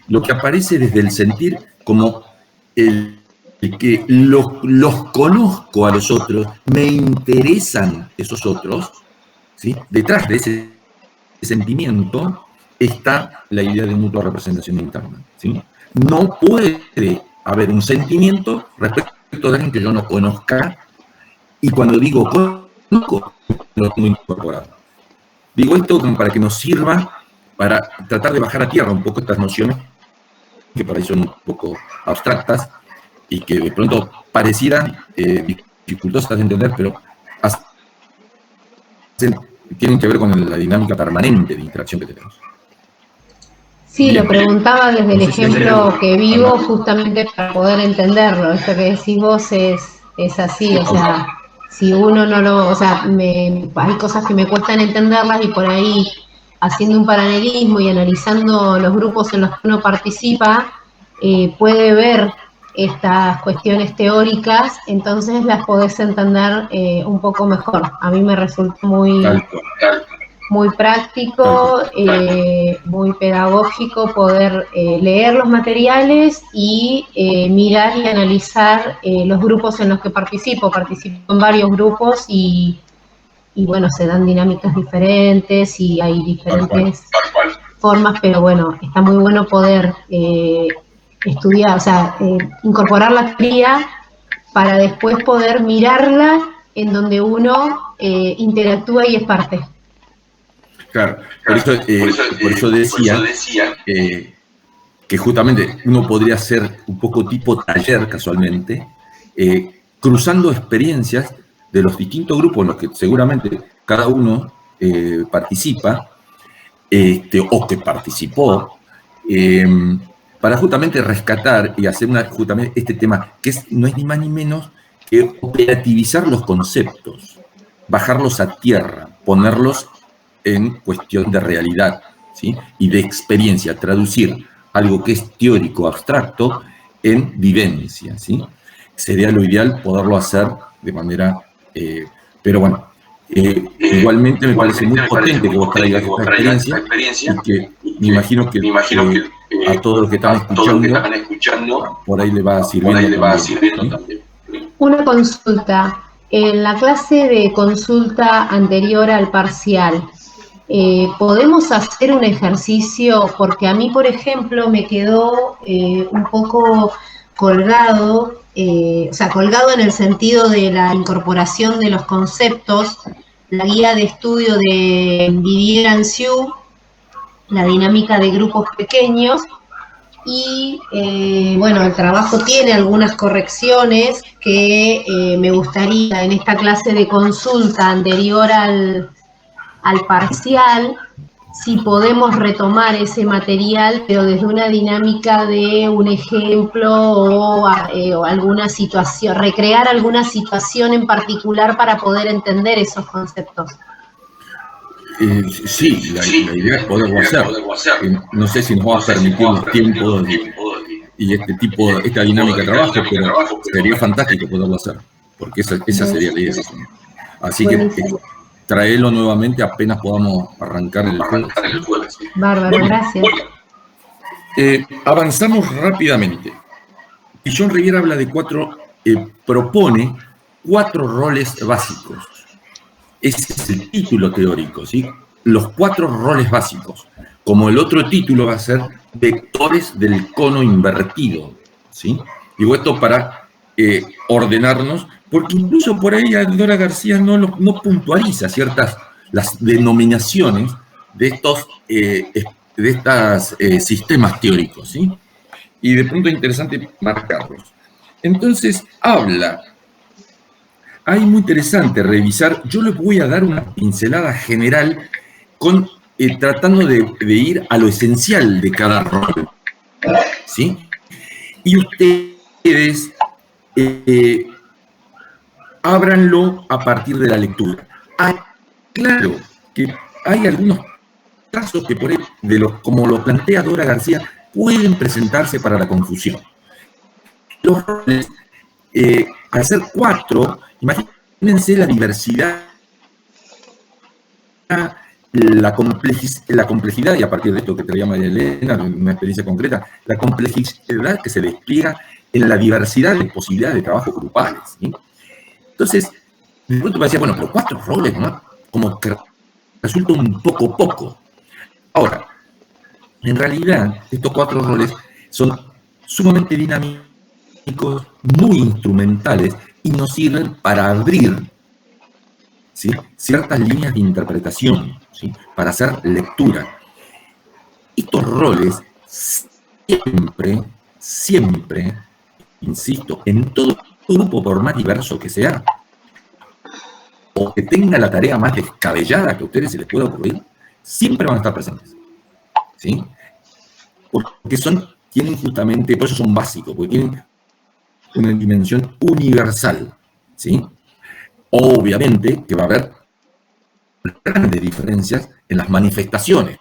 lo que aparece desde el sentir como el que los conozco a los otros, me interesan esos otros, ¿sí? Detrás de ese sentimiento está la idea de mutua representación interna, ¿sí? No puede haber un sentimiento respecto de alguien que yo no conozca. Y cuando digo conozco, lo tengo incorporado. Digo esto como para que nos sirva para tratar de bajar a tierra un poco estas nociones que por ahí son un poco abstractas y que de pronto parecieran dificultosas de entender, pero tienen que ver con la dinámica permanente de interacción que tenemos. Sí, lo preguntaba desde el ejemplo que vivo justamente para poder entenderlo. Esto que decís vos es así, o sea, si uno no lo, o sea, hay cosas que me cuestan entenderlas y por ahí haciendo un paralelismo y analizando los grupos en los que uno participa, puede ver estas cuestiones teóricas, entonces las podés entender un poco mejor. A mí me resulta muy práctico, muy pedagógico poder leer los materiales y mirar y analizar los grupos en los que participo. Participo en varios grupos y bueno, se dan dinámicas diferentes y hay diferentes formas, pero bueno, está muy bueno poder estudiar, o sea, incorporar la teoría para después poder mirarla en donde uno interactúa y es parte. Claro, por eso decía que justamente uno podría ser un poco tipo taller casualmente, cruzando experiencias de los distintos grupos en los que seguramente cada uno participa, o que participó, para justamente rescatar y hacer justamente este tema, que no es ni más ni menos que operativizar los conceptos, bajarlos a tierra, ponerlos en cuestión de realidad, ¿sí? Y de experiencia, traducir algo que es teórico, abstracto, en vivencia, ¿sí? Sería lo ideal poderlo hacer de manera... pero bueno, igualmente me parece muy potente que vos traigas esta experiencia y que me imagino que a todos los que están escuchando, por ahí le va sirviendo también. Una consulta. En la clase de consulta anterior al parcial, ¿podemos hacer un ejercicio? Porque a mí, por ejemplo, me quedó un poco colgado, o sea, colgado en el sentido de la incorporación de los conceptos, la guía de estudio de Didier Anciu, la dinámica de grupos pequeños, y bueno, el trabajo tiene algunas correcciones que me gustaría en esta clase de consulta anterior al parcial, si podemos retomar ese material, pero desde una dinámica de un ejemplo o alguna situación, recrear alguna situación en particular para poder entender esos conceptos. Sí, la idea es poderlo hacer. No sé si nos va a permitir los tiempos y esta dinámica de trabajo, pero sería fantástico poderlo hacer, porque esa sería la idea. Así que traerlo nuevamente apenas podamos arrancar el jueves. Bárbaro, gracias. Avanzamos rápidamente. John Rivière habla de propone 4 roles básicos. Ese es el título teórico, ¿sí? Los 4 roles básicos. Como el otro título va a ser vectores del cono invertido, ¿sí? Digo esto para ordenarnos, porque incluso por ahí Dora García no puntualiza las denominaciones de estos sistemas teóricos, ¿sí? Y de pronto es interesante marcarlos. Entonces, ahí muy interesante revisar. Yo les voy a dar una pincelada general tratando de ir a lo esencial de cada rol, ¿sí? Y ustedes ábranlo a partir de la lectura. Claro que hay algunos casos que por ahí, como lo plantea Dora García, pueden presentarse para la confusión. Los roles, al ser 4, imagínense la diversidad, la complejidad, y a partir de esto que traía María Elena, una experiencia concreta, la complejidad que se despliega en la diversidad de posibilidades de trabajo grupales, ¿sí? Entonces, de pronto me decía, bueno, pero 4 roles, ¿no? Como que resulta un poco. Ahora, en realidad, estos 4 roles son sumamente dinámicos, muy instrumentales, y nos sirven para abrir, ¿sí?, ciertas líneas de interpretación, ¿sí?, para hacer lectura. Estos roles siempre, insisto, en todo grupo, por más diverso que sea, o que tenga la tarea más descabellada que a ustedes se les pueda ocurrir, siempre van a estar presentes, ¿sí? Porque tienen justamente, por eso son básicos, porque tienen una dimensión universal, ¿sí? Obviamente que va a haber grandes diferencias en las manifestaciones,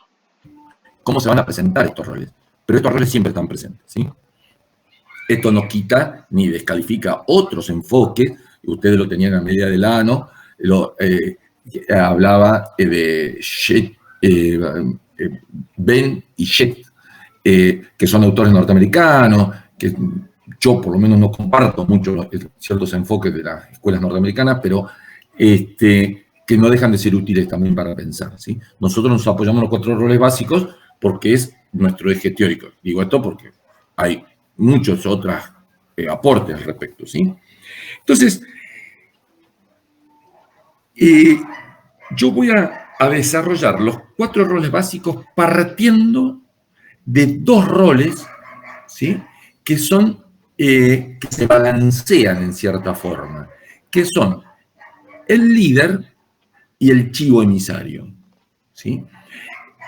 cómo se van a presentar estos roles, pero estos roles siempre están presentes, ¿sí? Esto no quita ni descalifica otros enfoques, ustedes lo tenían a medida del ano, hablaba de Ben y Shett, que son autores norteamericanos, que yo por lo menos no comparto mucho ciertos enfoques de las escuelas norteamericanas, pero que no dejan de ser útiles también para pensar, ¿sí? Nosotros nos apoyamos en los 4 roles básicos porque es nuestro eje teórico. Digo esto porque hay muchos otros aportes al respecto, ¿sí? Entonces, yo voy a desarrollar los 4 roles básicos partiendo de 2 roles, ¿sí?, que se balancean en cierta forma, que son el líder y el chivo emisario, ¿sí?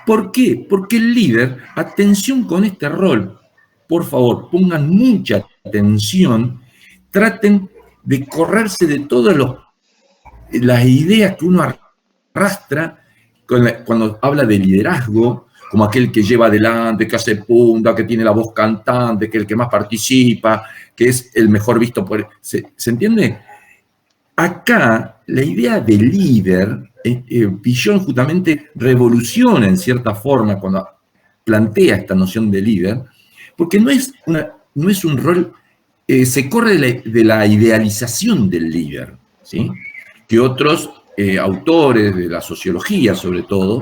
¿Por qué? Porque el líder, atención con este rol, por favor, pongan mucha atención, traten de correrse de todas las ideas que uno arrastra cuando habla de liderazgo, como aquel que lleva adelante, que hace punta, que tiene la voz cantante, que es el que más participa, que es el mejor visto por... ¿Se entiende? Acá, la idea de líder, Pichon justamente revoluciona en cierta forma cuando plantea esta noción de líder, porque no es un rol, se corre de la idealización del líder, ¿sí? Que otros autores de la sociología, sobre todo,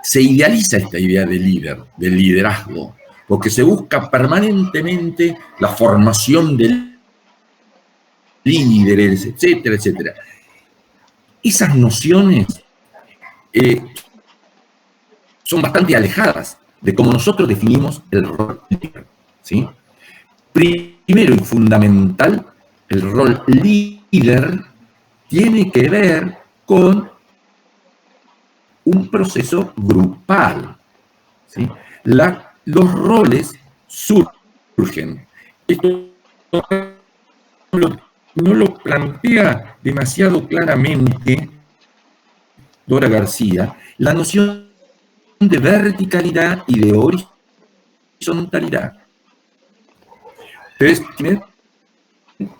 se idealiza esta idea de líder, del liderazgo, porque se busca permanentemente la formación de líderes, etcétera, etcétera. Esas nociones son bastante alejadas de cómo nosotros definimos el rol líder, ¿sí? Primero y fundamental, el rol líder tiene que ver con un proceso grupal, ¿sí? Los roles surgen. Esto no lo plantea demasiado claramente Dora García, la noción de verticalidad y de horizontalidad. Ustedes tienen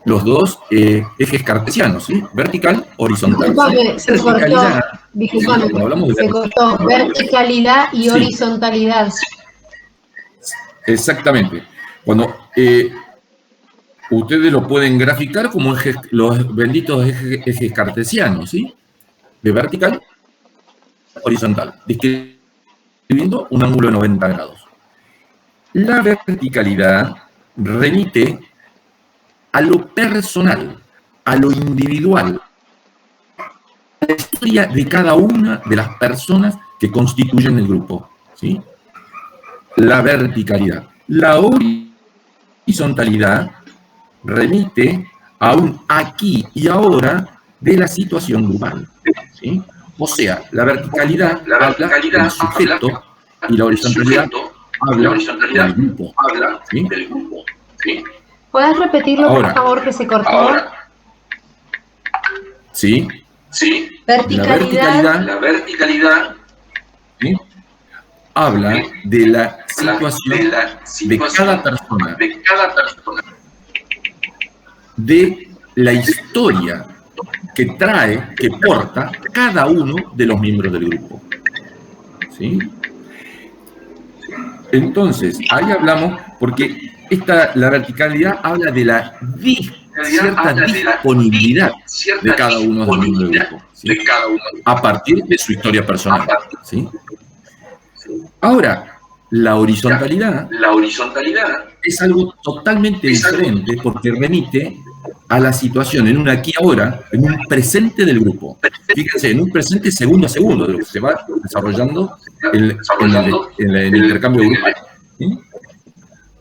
los dos ejes cartesianos, ¿sí? Vertical, horizontal. Disculpame, se cortó. Disculpame, se cortó. Verticalidad y horizontalidad. Exactamente. Cuando ustedes lo pueden graficar como ejes, los benditos ejes cartesianos, ¿sí? De vertical, horizontal, describiendo un ángulo de 90 grados. La verticalidad remite a lo personal, a lo individual, a la historia de cada una de las personas que constituyen el grupo, ¿sí? La verticalidad. La horizontalidad remite a un aquí y ahora de la situación grupal, ¿sí? O sea, la verticalidad habla del sujeto y la horizontalidad habla del grupo, ¿sí? ¿Puedes repetirlo, por favor, que se cortó? Sí. Verticalidad. La verticalidad, ¿sí? Habla de la situación de cada persona, de la historia que trae, que porta cada uno de los miembros del grupo, ¿sí? Entonces, ahí hablamos, porque la verticalidad habla de la cierta disponibilidad de cada uno de los miembros del grupo, ¿sí? A partir de su historia personal, ¿sí? Ahora, la horizontalidad es algo totalmente diferente porque remite a la situación en un aquí y ahora, en un presente del grupo. Fíjense, en un presente segundo a segundo de lo que se va desarrollando en el intercambio grupal, ¿sí?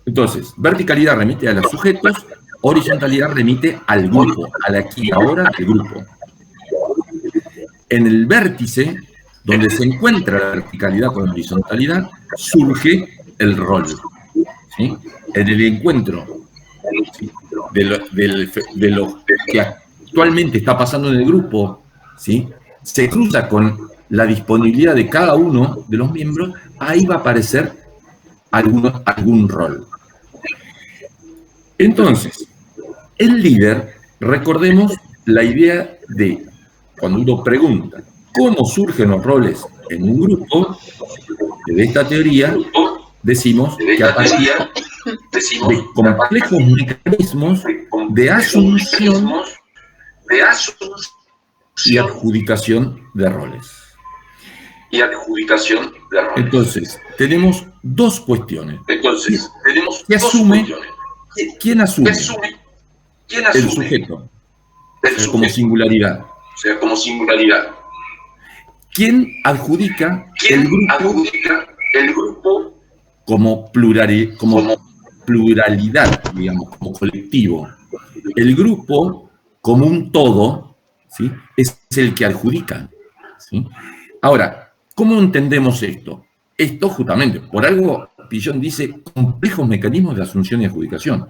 Entonces, verticalidad remite a los sujetos, horizontalidad remite al grupo, al aquí y ahora del grupo. En el vértice, donde se encuentra la verticalidad con la horizontalidad, surge el rol, ¿sí? En el encuentro, ¿sí? de lo que actualmente está pasando en el grupo, ¿sí? Se cruza con la disponibilidad de cada uno de los miembros, ahí va a aparecer algún rol. Entonces, el líder, recordemos la idea de, cuando uno pregunta cómo surgen los roles en un grupo, de esta teoría decimos que a partir de complejos mecanismos de asunción y adjudicación de roles. Entonces, tenemos dos cuestiones. ¿Quién asume? El sujeto, como singularidad. ¿Quién adjudica el grupo como pluralidad, digamos, como colectivo? El grupo, como un todo, ¿sí? Es el que adjudica, ¿sí? Ahora, ¿cómo entendemos esto? Esto justamente, por algo Pillon dice complejos mecanismos de asunción y adjudicación.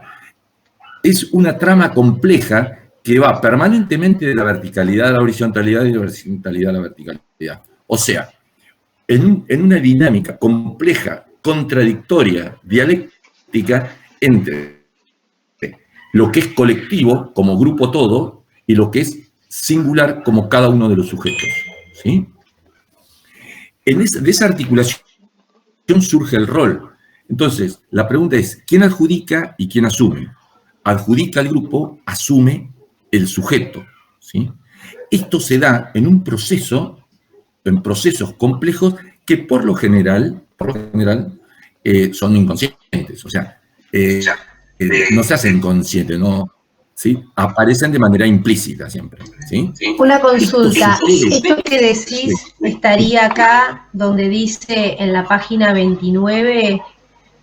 Es una trama compleja que va permanentemente de la verticalidad a la horizontalidad y de la horizontalidad a la verticalidad. O sea, en una dinámica compleja, contradictoria, dialéctica entre lo que es colectivo como grupo todo y lo que es singular como cada uno de los sujetos, ¿sí? De esa articulación surge el rol. Entonces, la pregunta es, ¿quién adjudica y quién asume? Adjudica el grupo, asume el sujeto, ¿sí? Esto se da en procesos complejos que por lo general son inconscientes, o sea, no se hacen conscientes, ¿no? ¿Sí? Aparecen de manera implícita siempre, ¿sí? Una consulta, ¿esto que decís estaría acá donde dice en la página 29,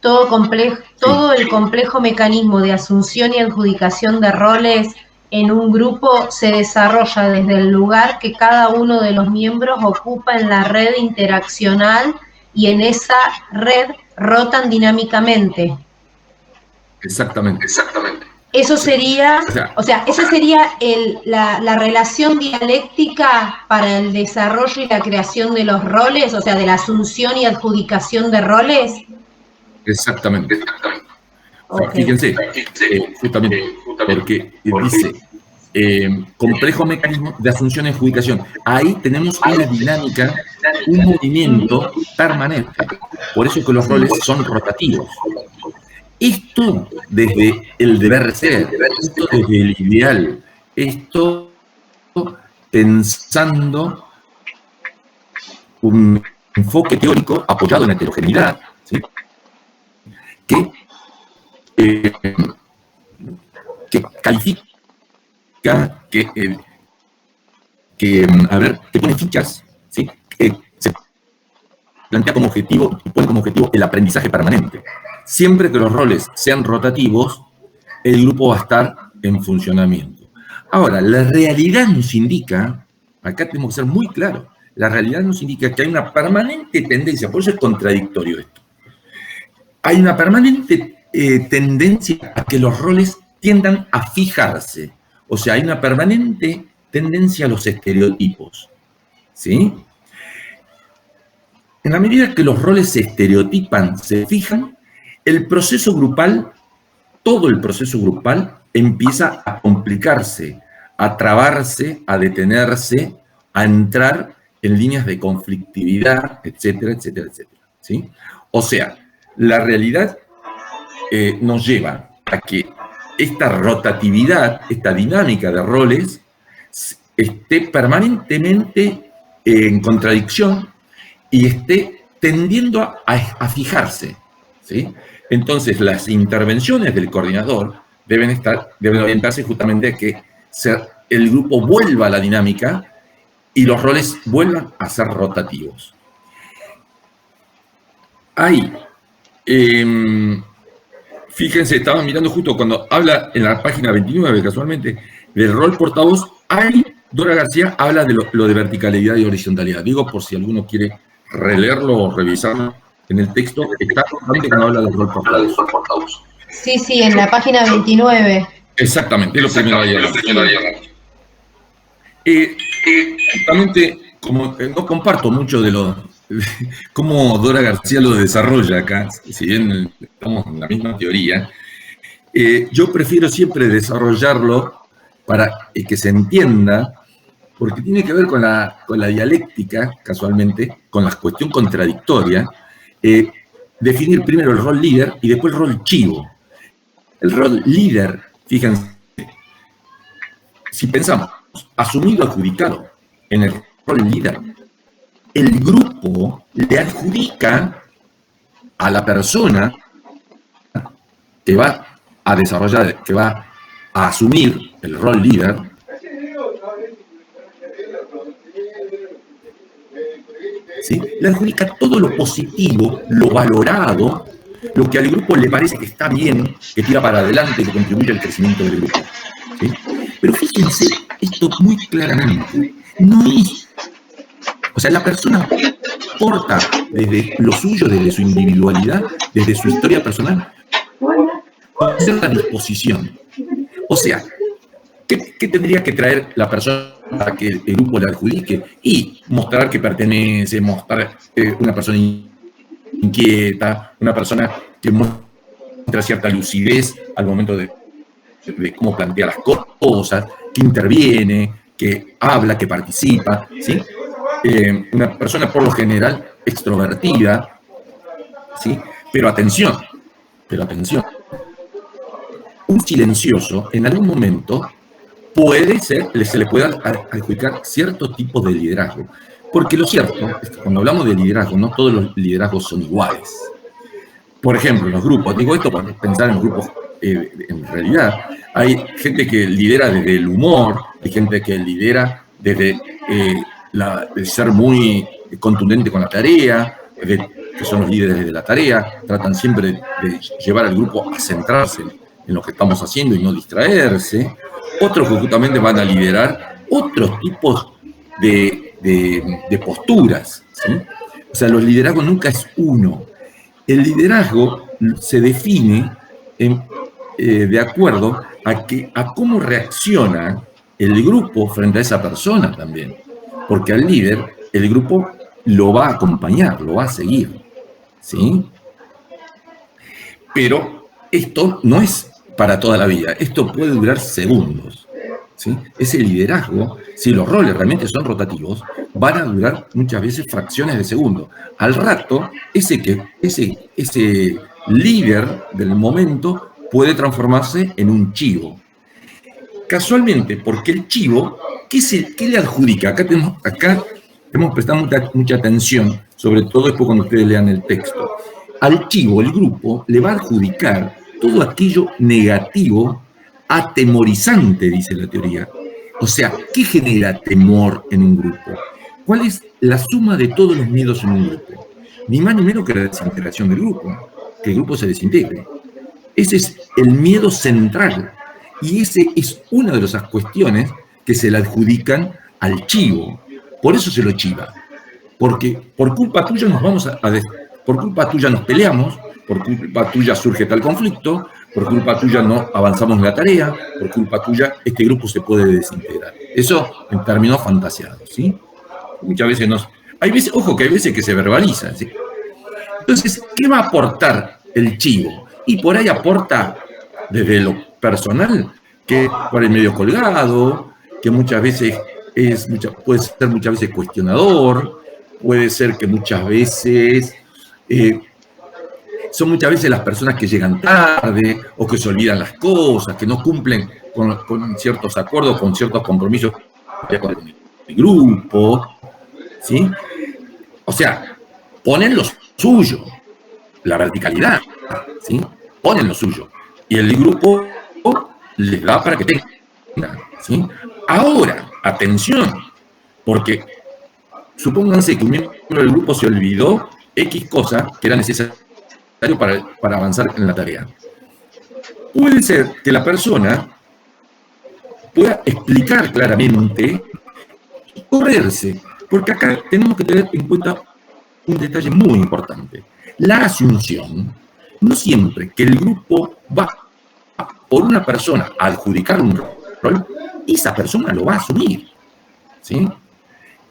todo el complejo mecanismo de asunción y adjudicación de roles en un grupo se desarrolla desde el lugar que cada uno de los miembros ocupa en la red interaccional y en esa red rotan dinámicamente? Exactamente. Eso sería, esa sería la relación dialéctica para el desarrollo y la creación de los roles, o sea, de la asunción y adjudicación de roles. Exactamente. Okay. Fíjense, justamente porque dice complejo mecanismo de asunción y adjudicación. Ahí tenemos una dinámica, un movimiento permanente. Por eso que los roles son rotativos. Esto desde el deber ser, esto desde el ideal, esto pensando un enfoque teórico apoyado en la heterogeneidad, ¿sí? que califica, que pone fichas, ¿sí? Que se plantea como objetivo, pone como objetivo el aprendizaje permanente. Siempre que los roles sean rotativos, el grupo va a estar en funcionamiento. Ahora, la realidad nos indica, acá tenemos que ser muy claros, la realidad nos indica que hay una permanente tendencia, por eso es contradictorio esto. Hay una permanente tendencia a que los roles tiendan a fijarse. O sea, hay una permanente tendencia a los estereotipos. ¿Sí? En la medida que los roles se estereotipan, se fijan, el proceso grupal, todo el proceso grupal, empieza a complicarse, a trabarse, a detenerse, a entrar en líneas de conflictividad, etcétera, etcétera, etcétera. ¿Sí? O sea, la realidad nos lleva a que esta rotatividad, esta dinámica de roles, esté permanentemente en contradicción y esté tendiendo a fijarse, ¿sí? Entonces, las intervenciones del coordinador deben orientarse justamente a que el grupo vuelva a la dinámica y los roles vuelvan a ser rotativos. Ahí, fíjense, estaba mirando justo cuando habla en la página 29, casualmente, del rol portavoz, ahí Dora García habla de lo de verticalidad y horizontalidad. Digo, por si alguno quiere releerlo o revisarlo en el texto, está justamente cuando habla del rol portavoz. Sí, en la página 29. Exactamente, es lo primero ahí. Justamente, como no comparto mucho de cómo Dora García lo desarrolla acá, si bien estamos en la misma teoría, yo prefiero siempre desarrollarlo para que se entienda, porque tiene que ver con la dialéctica, casualmente, con la cuestión contradictoria, definir primero el rol líder y después el rol chivo. El rol líder, fíjense, si pensamos, asumido, adjudicado en el rol líder, el grupo le adjudica a la persona que va a desarrollar, que va a asumir el rol líder, ¿sí? Le adjudica todo lo positivo, lo valorado, lo que al grupo le parece que está bien, que tira para adelante, que contribuye al crecimiento del grupo, ¿sí? Pero fíjense esto muy claramente, no es, o sea, la persona porta desde lo suyo, desde su individualidad, desde su historia personal, con cierta disposición. O sea, ¿qué tendría que traer la persona para que el grupo le adjudique? Y mostrar que pertenece, mostrar una persona inquieta, una persona que muestra cierta lucidez al momento de cómo plantea las cosas, que interviene, que habla, que participa, ¿sí? Una persona por lo general extrovertida, ¿sí? Pero atención, un silencioso en algún momento puede ser, se le pueda adjudicar cierto tipo de liderazgo. Porque lo cierto es que cuando hablamos de liderazgo, no todos los liderazgos son iguales. Por ejemplo, en los grupos, digo esto para pensar en los grupos, en realidad, hay gente que lidera desde el humor, hay gente que lidera desde de ser muy contundente con la tarea, que son los líderes de la tarea, tratan siempre de llevar al grupo a centrarse en lo que estamos haciendo y no distraerse. Otros que justamente van a liderar otros tipos de posturas, ¿sí? O sea, los liderazgos nunca es uno. El liderazgo se define de acuerdo a cómo reacciona el grupo frente a esa persona también. Porque al líder, el grupo lo va a acompañar, lo va a seguir, ¿sí? Pero esto no es para toda la vida, esto puede durar segundos, ¿sí? Ese liderazgo, si los roles realmente son rotativos, van a durar muchas veces fracciones de segundo. Al rato, ese líder del momento puede transformarse en un chivo. Casualmente, porque el chivo, ¿qué le adjudica? Acá tenemos que prestar mucha atención, sobre todo después cuando ustedes lean el texto. Al chivo, el grupo, le va a adjudicar todo aquello negativo, atemorizante, dice la teoría. O sea, ¿qué genera temor en un grupo? ¿Cuál es la suma de todos los miedos en un grupo? Ni más ni menos que la desintegración del grupo, que el grupo se desintegre. Ese es el miedo central. Y ese es una de esas cuestiones que se le adjudican al chivo. Por eso se lo chiva. Porque por culpa tuya por culpa tuya nos peleamos, por culpa tuya surge tal conflicto, por culpa tuya no avanzamos en la tarea, por culpa tuya este grupo se puede desintegrar. Eso en términos fantasiados, ¿sí? Muchas veces hay veces, ojo, que hay veces que se verbalizan, ¿sí? Entonces, ¿qué va a aportar el chivo? Y por ahí aporta desde lo personal, que por el medio colgado, que muchas veces puede ser muchas veces cuestionador, puede ser que muchas veces son muchas veces las personas que llegan tarde o que se olvidan las cosas, que no cumplen con ciertos acuerdos, con ciertos compromisos con el grupo, ¿sí? O sea, ponen lo suyo, la verticalidad, ¿sí? Ponen lo suyo. Y el grupo les da para que tengan, ¿sí? Ahora, atención, porque supónganse que un miembro del grupo se olvidó X cosa que era necesario para avanzar en la tarea. Puede ser que la persona pueda explicar claramente y correrse, porque acá tenemos que tener en cuenta un detalle muy importante. La asunción, no siempre que el grupo va por una persona a adjudicar un rol, esa persona lo va a asumir, ¿sí?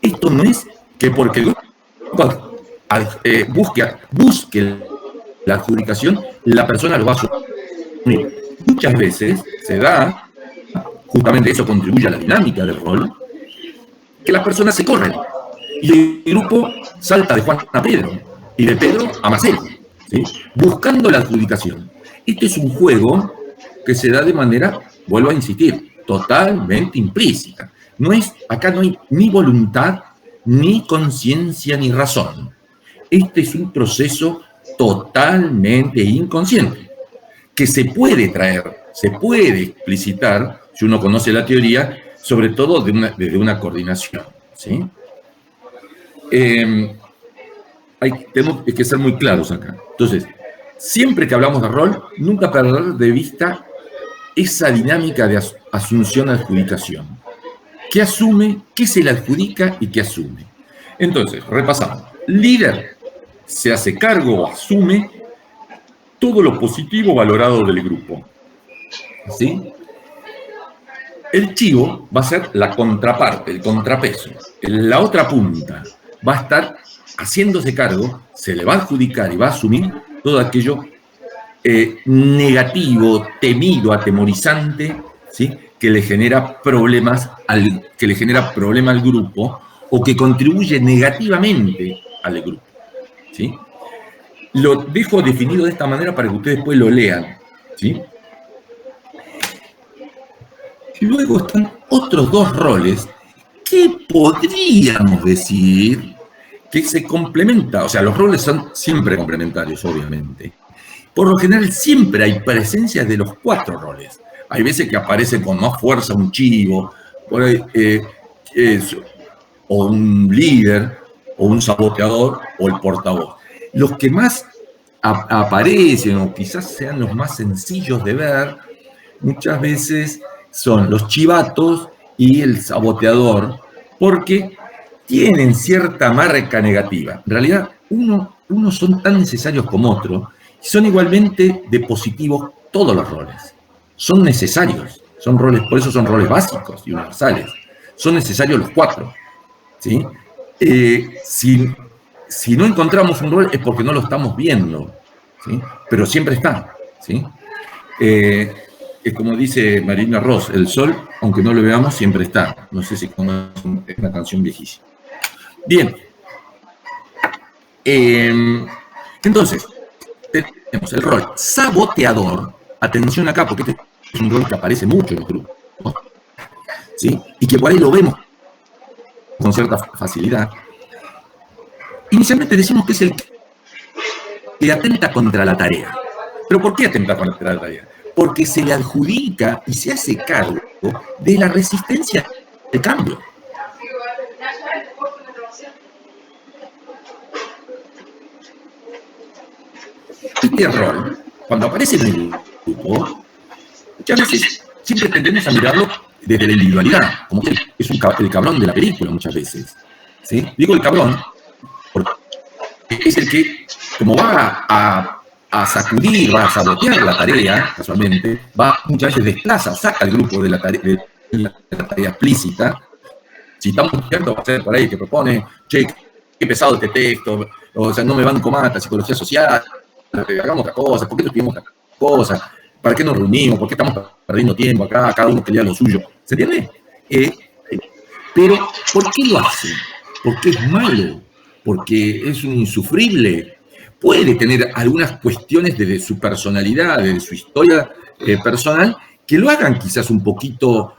Esto no es que porque el grupo busque la adjudicación, la persona lo va a asumir. Muchas veces se da, justamente eso contribuye a la dinámica del rol, que las personas se corren y el grupo salta de Juan a Pedro y de Pedro a Marcelo, ¿sí? Buscando la adjudicación. Este es un juego que se da de manera, vuelvo a insistir, totalmente implícita. Acá no hay ni voluntad, ni conciencia, ni razón. Este es un proceso totalmente inconsciente, que se puede traer, se puede explicitar, si uno conoce la teoría, sobre todo desde una coordinación, ¿sí? Tenemos que ser muy claros acá. Entonces, siempre que hablamos de rol, nunca perder de vista esa dinámica de asunción-adjudicación. ¿Qué asume, qué se le adjudica y qué asume? Entonces, repasamos. Líder se hace cargo o asume todo lo positivo valorado del grupo, ¿sí? El chivo va a ser la contraparte, el contrapeso. La otra punta va a estar haciéndose cargo, se le va a adjudicar y va a asumir todo aquello negativo, temido, atemorizante, ¿sí? que le genera problemas al grupo o que contribuye negativamente al grupo, ¿sí? Lo dejo definido de esta manera para que ustedes después lo lean, ¿sí? luego están otros dos roles que podríamos decir que se complementan. O sea, los roles son siempre complementarios, obviamente. Por lo general, siempre hay presencia de los 4 roles. Hay veces que aparece con más fuerza un chivo, por ahí, o un líder, o un saboteador, o el portavoz. Los que más aparecen, o quizás sean los más sencillos de ver, muchas veces son los chivatos y el saboteador, porque tienen cierta marca negativa. En realidad, unos son tan necesarios como otros, y son igualmente de positivos todos los roles. Son necesarios, son roles, por eso son roles básicos y universales. Son necesarios los 4. ¿Sí? Si no encontramos un rol es porque no lo estamos viendo, ¿sí? Pero siempre está, ¿sí? Es como dice Marina Ross, el sol, aunque no lo veamos, siempre está. No sé si conocen, es una canción viejísima. Bien. Entonces, tenemos el rol saboteador. Atención acá, porque este es un rol que aparece mucho en los grupos, ¿sí? Y que por ahí lo vemos con cierta facilidad. Inicialmente decimos que es el que atenta contra la tarea. ¿Pero por qué atenta contra la tarea? Porque se le adjudica y se hace cargo de la resistencia al cambio. Este rol, cuando aparece en el grupo, muchas veces siempre tendemos a mirarlo desde la individualidad, como que es el cabrón de la película muchas veces. ¿Sí? Digo el cabrón porque es el que, como va a sacudir, va a sabotear la tarea, casualmente, va muchas veces desplaza, saca al grupo de la tarea explícita. Si estamos cierto, va a ser por ahí que propone, che, qué pesado este texto, o sea, no me banco más la psicología social, hagamos otra cosa, ¿por qué nos pidimos otra cosa? ¿Para qué nos reunimos? ¿Por qué estamos perdiendo tiempo acá? Cada uno pelea lo suyo. ¿Se entiende? Pero, ¿por qué lo hace? Porque es malo, porque es un insufrible. Puede tener algunas cuestiones de su personalidad, de su historia personal, que lo hagan quizás un poquito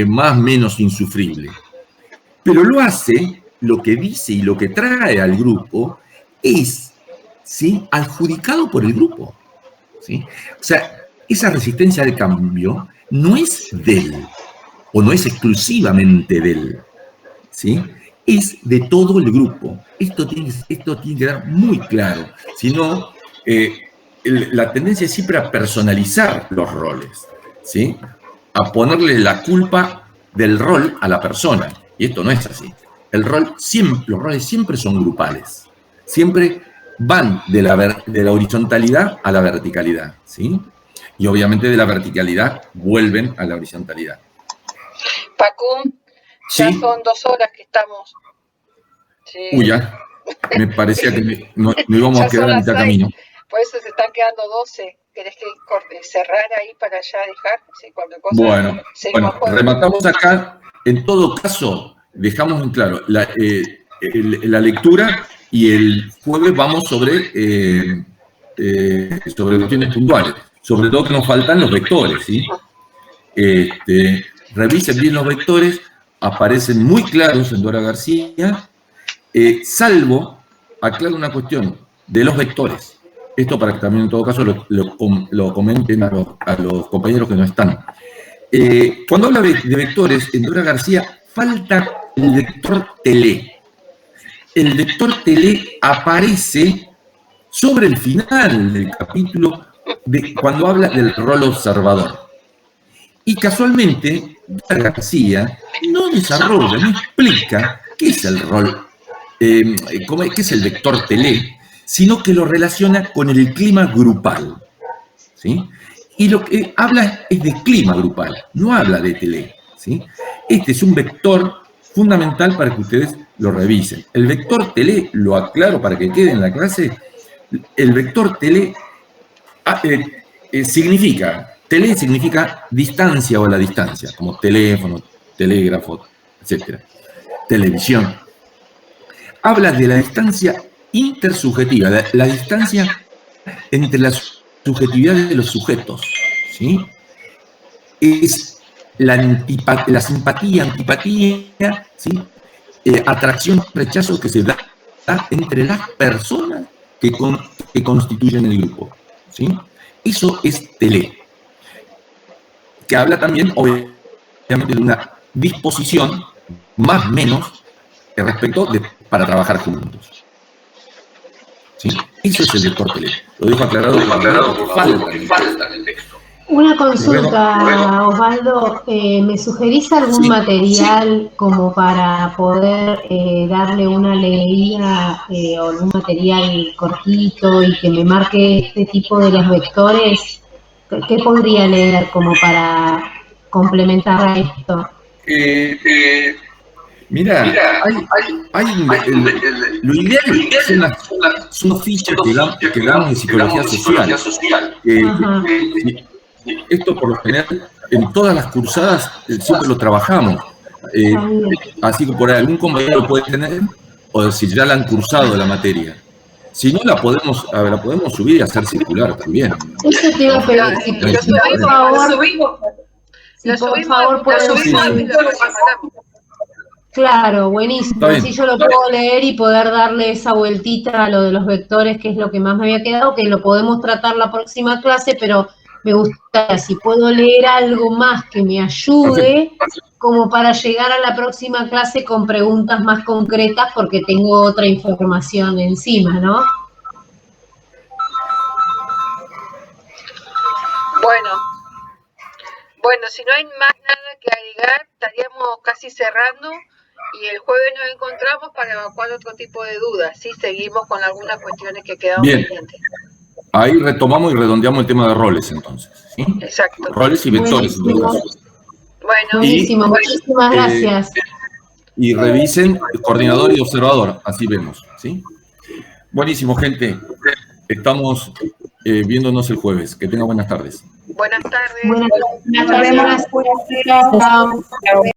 más o menos insufrible. Pero lo hace, lo que dice y lo que trae al grupo es, ¿sí?, adjudicado por el grupo. ¿Sí? O sea, esa resistencia al cambio no es de él, o no es exclusivamente de él, ¿sí? Es de todo el grupo. Esto tiene que quedar muy claro. Si no, la tendencia es siempre a personalizar los roles, ¿sí? A ponerle la culpa del rol a la persona. Y esto no es así. Los roles siempre son grupales. Siempre van de la horizontalidad a la verticalidad, ¿sí? Y obviamente de la verticalidad vuelven a la horizontalidad. Pacu, ya ¿sí? Son 2 horas que estamos. Sí. Uy, ya. Me parecía que no íbamos a quedar a mitad camino. Por eso se están quedando 12. ¿Querés que cerrar ahí para ya dejar? Sí, bueno, rematamos acá. En todo caso, dejamos en claro la lectura y el jueves vamos sobre cuestiones puntuales. Sobre todo que nos faltan los vectores, ¿sí? Revisen bien los vectores, aparecen muy claros en Dora García, salvo, aclaro una cuestión, de los vectores. Esto para que también en todo caso lo comenten a los compañeros que no están. Cuando habla de vectores, en Dora García falta el vector Telé. El vector Telé aparece sobre el final del capítulo cuando habla del rol observador. Y casualmente, García no desarrolla, no explica qué es el rol, qué es el vector Telé, sino que lo relaciona con el clima grupal, ¿sí? Y lo que habla es de clima grupal, no habla de Telé, ¿sí? Este es un vector fundamental para que ustedes lo revisen. El vector Telé, lo aclaro para que quede en la clase, el vector Telé Telé significa distancia o la distancia, como teléfono, telégrafo, etc. Televisión. Habla de la distancia intersubjetiva, la distancia entre las subjetividades de los sujetos, ¿sí? Es la simpatía, antipatía, ¿sí? Atracción, rechazo que se da entre las personas que constituyen el grupo, ¿sí? Eso es TLE, que habla también, obviamente, de una disposición, más o menos, respecto para trabajar juntos. ¿Sí? Eso es el lector TLE. Lo dejo aclarado porque falta en el texto. Una consulta, Osvaldo. ¿Me sugerís algún material como para poder darle una leída o algún material cortito y que me marque este tipo de los vectores? ¿Qué podría leer como para complementar a esto? Mira, lo ideal son unos fichas que damos en psicología social. Esto por lo general, en todas las cursadas siempre lo trabajamos. Así que por ahí algún compañero lo puede tener, o si ya la han cursado la materia. Si no, la podemos subir y hacer circular también. Eso te iba a pedir. Si por favor puedes subir. Claro, buenísimo. Así yo lo puedo leer y poder darle esa vueltita a lo de los vectores, que es lo que más me había quedado, que lo podemos tratar la próxima clase, pero me gustaría, si puedo leer algo más que me ayude, como para llegar a la próxima clase con preguntas más concretas, porque tengo otra información encima, ¿no? Bueno, si no hay más nada que agregar, estaríamos casi cerrando y el jueves nos encontramos para evacuar otro tipo de dudas, ¿sí? Seguimos con algunas cuestiones que quedaron pendientes. Ahí retomamos y redondeamos el tema de roles, entonces, ¿sí? Exacto. Roles y vectores. Bueno, buenísimo, muchísimas gracias. Y revisen coordinador y observador, así vemos, ¿sí? Buenísimo, gente. Estamos viéndonos el jueves. Que tengan buenas tardes. Buenas tardes. Buenas tardes.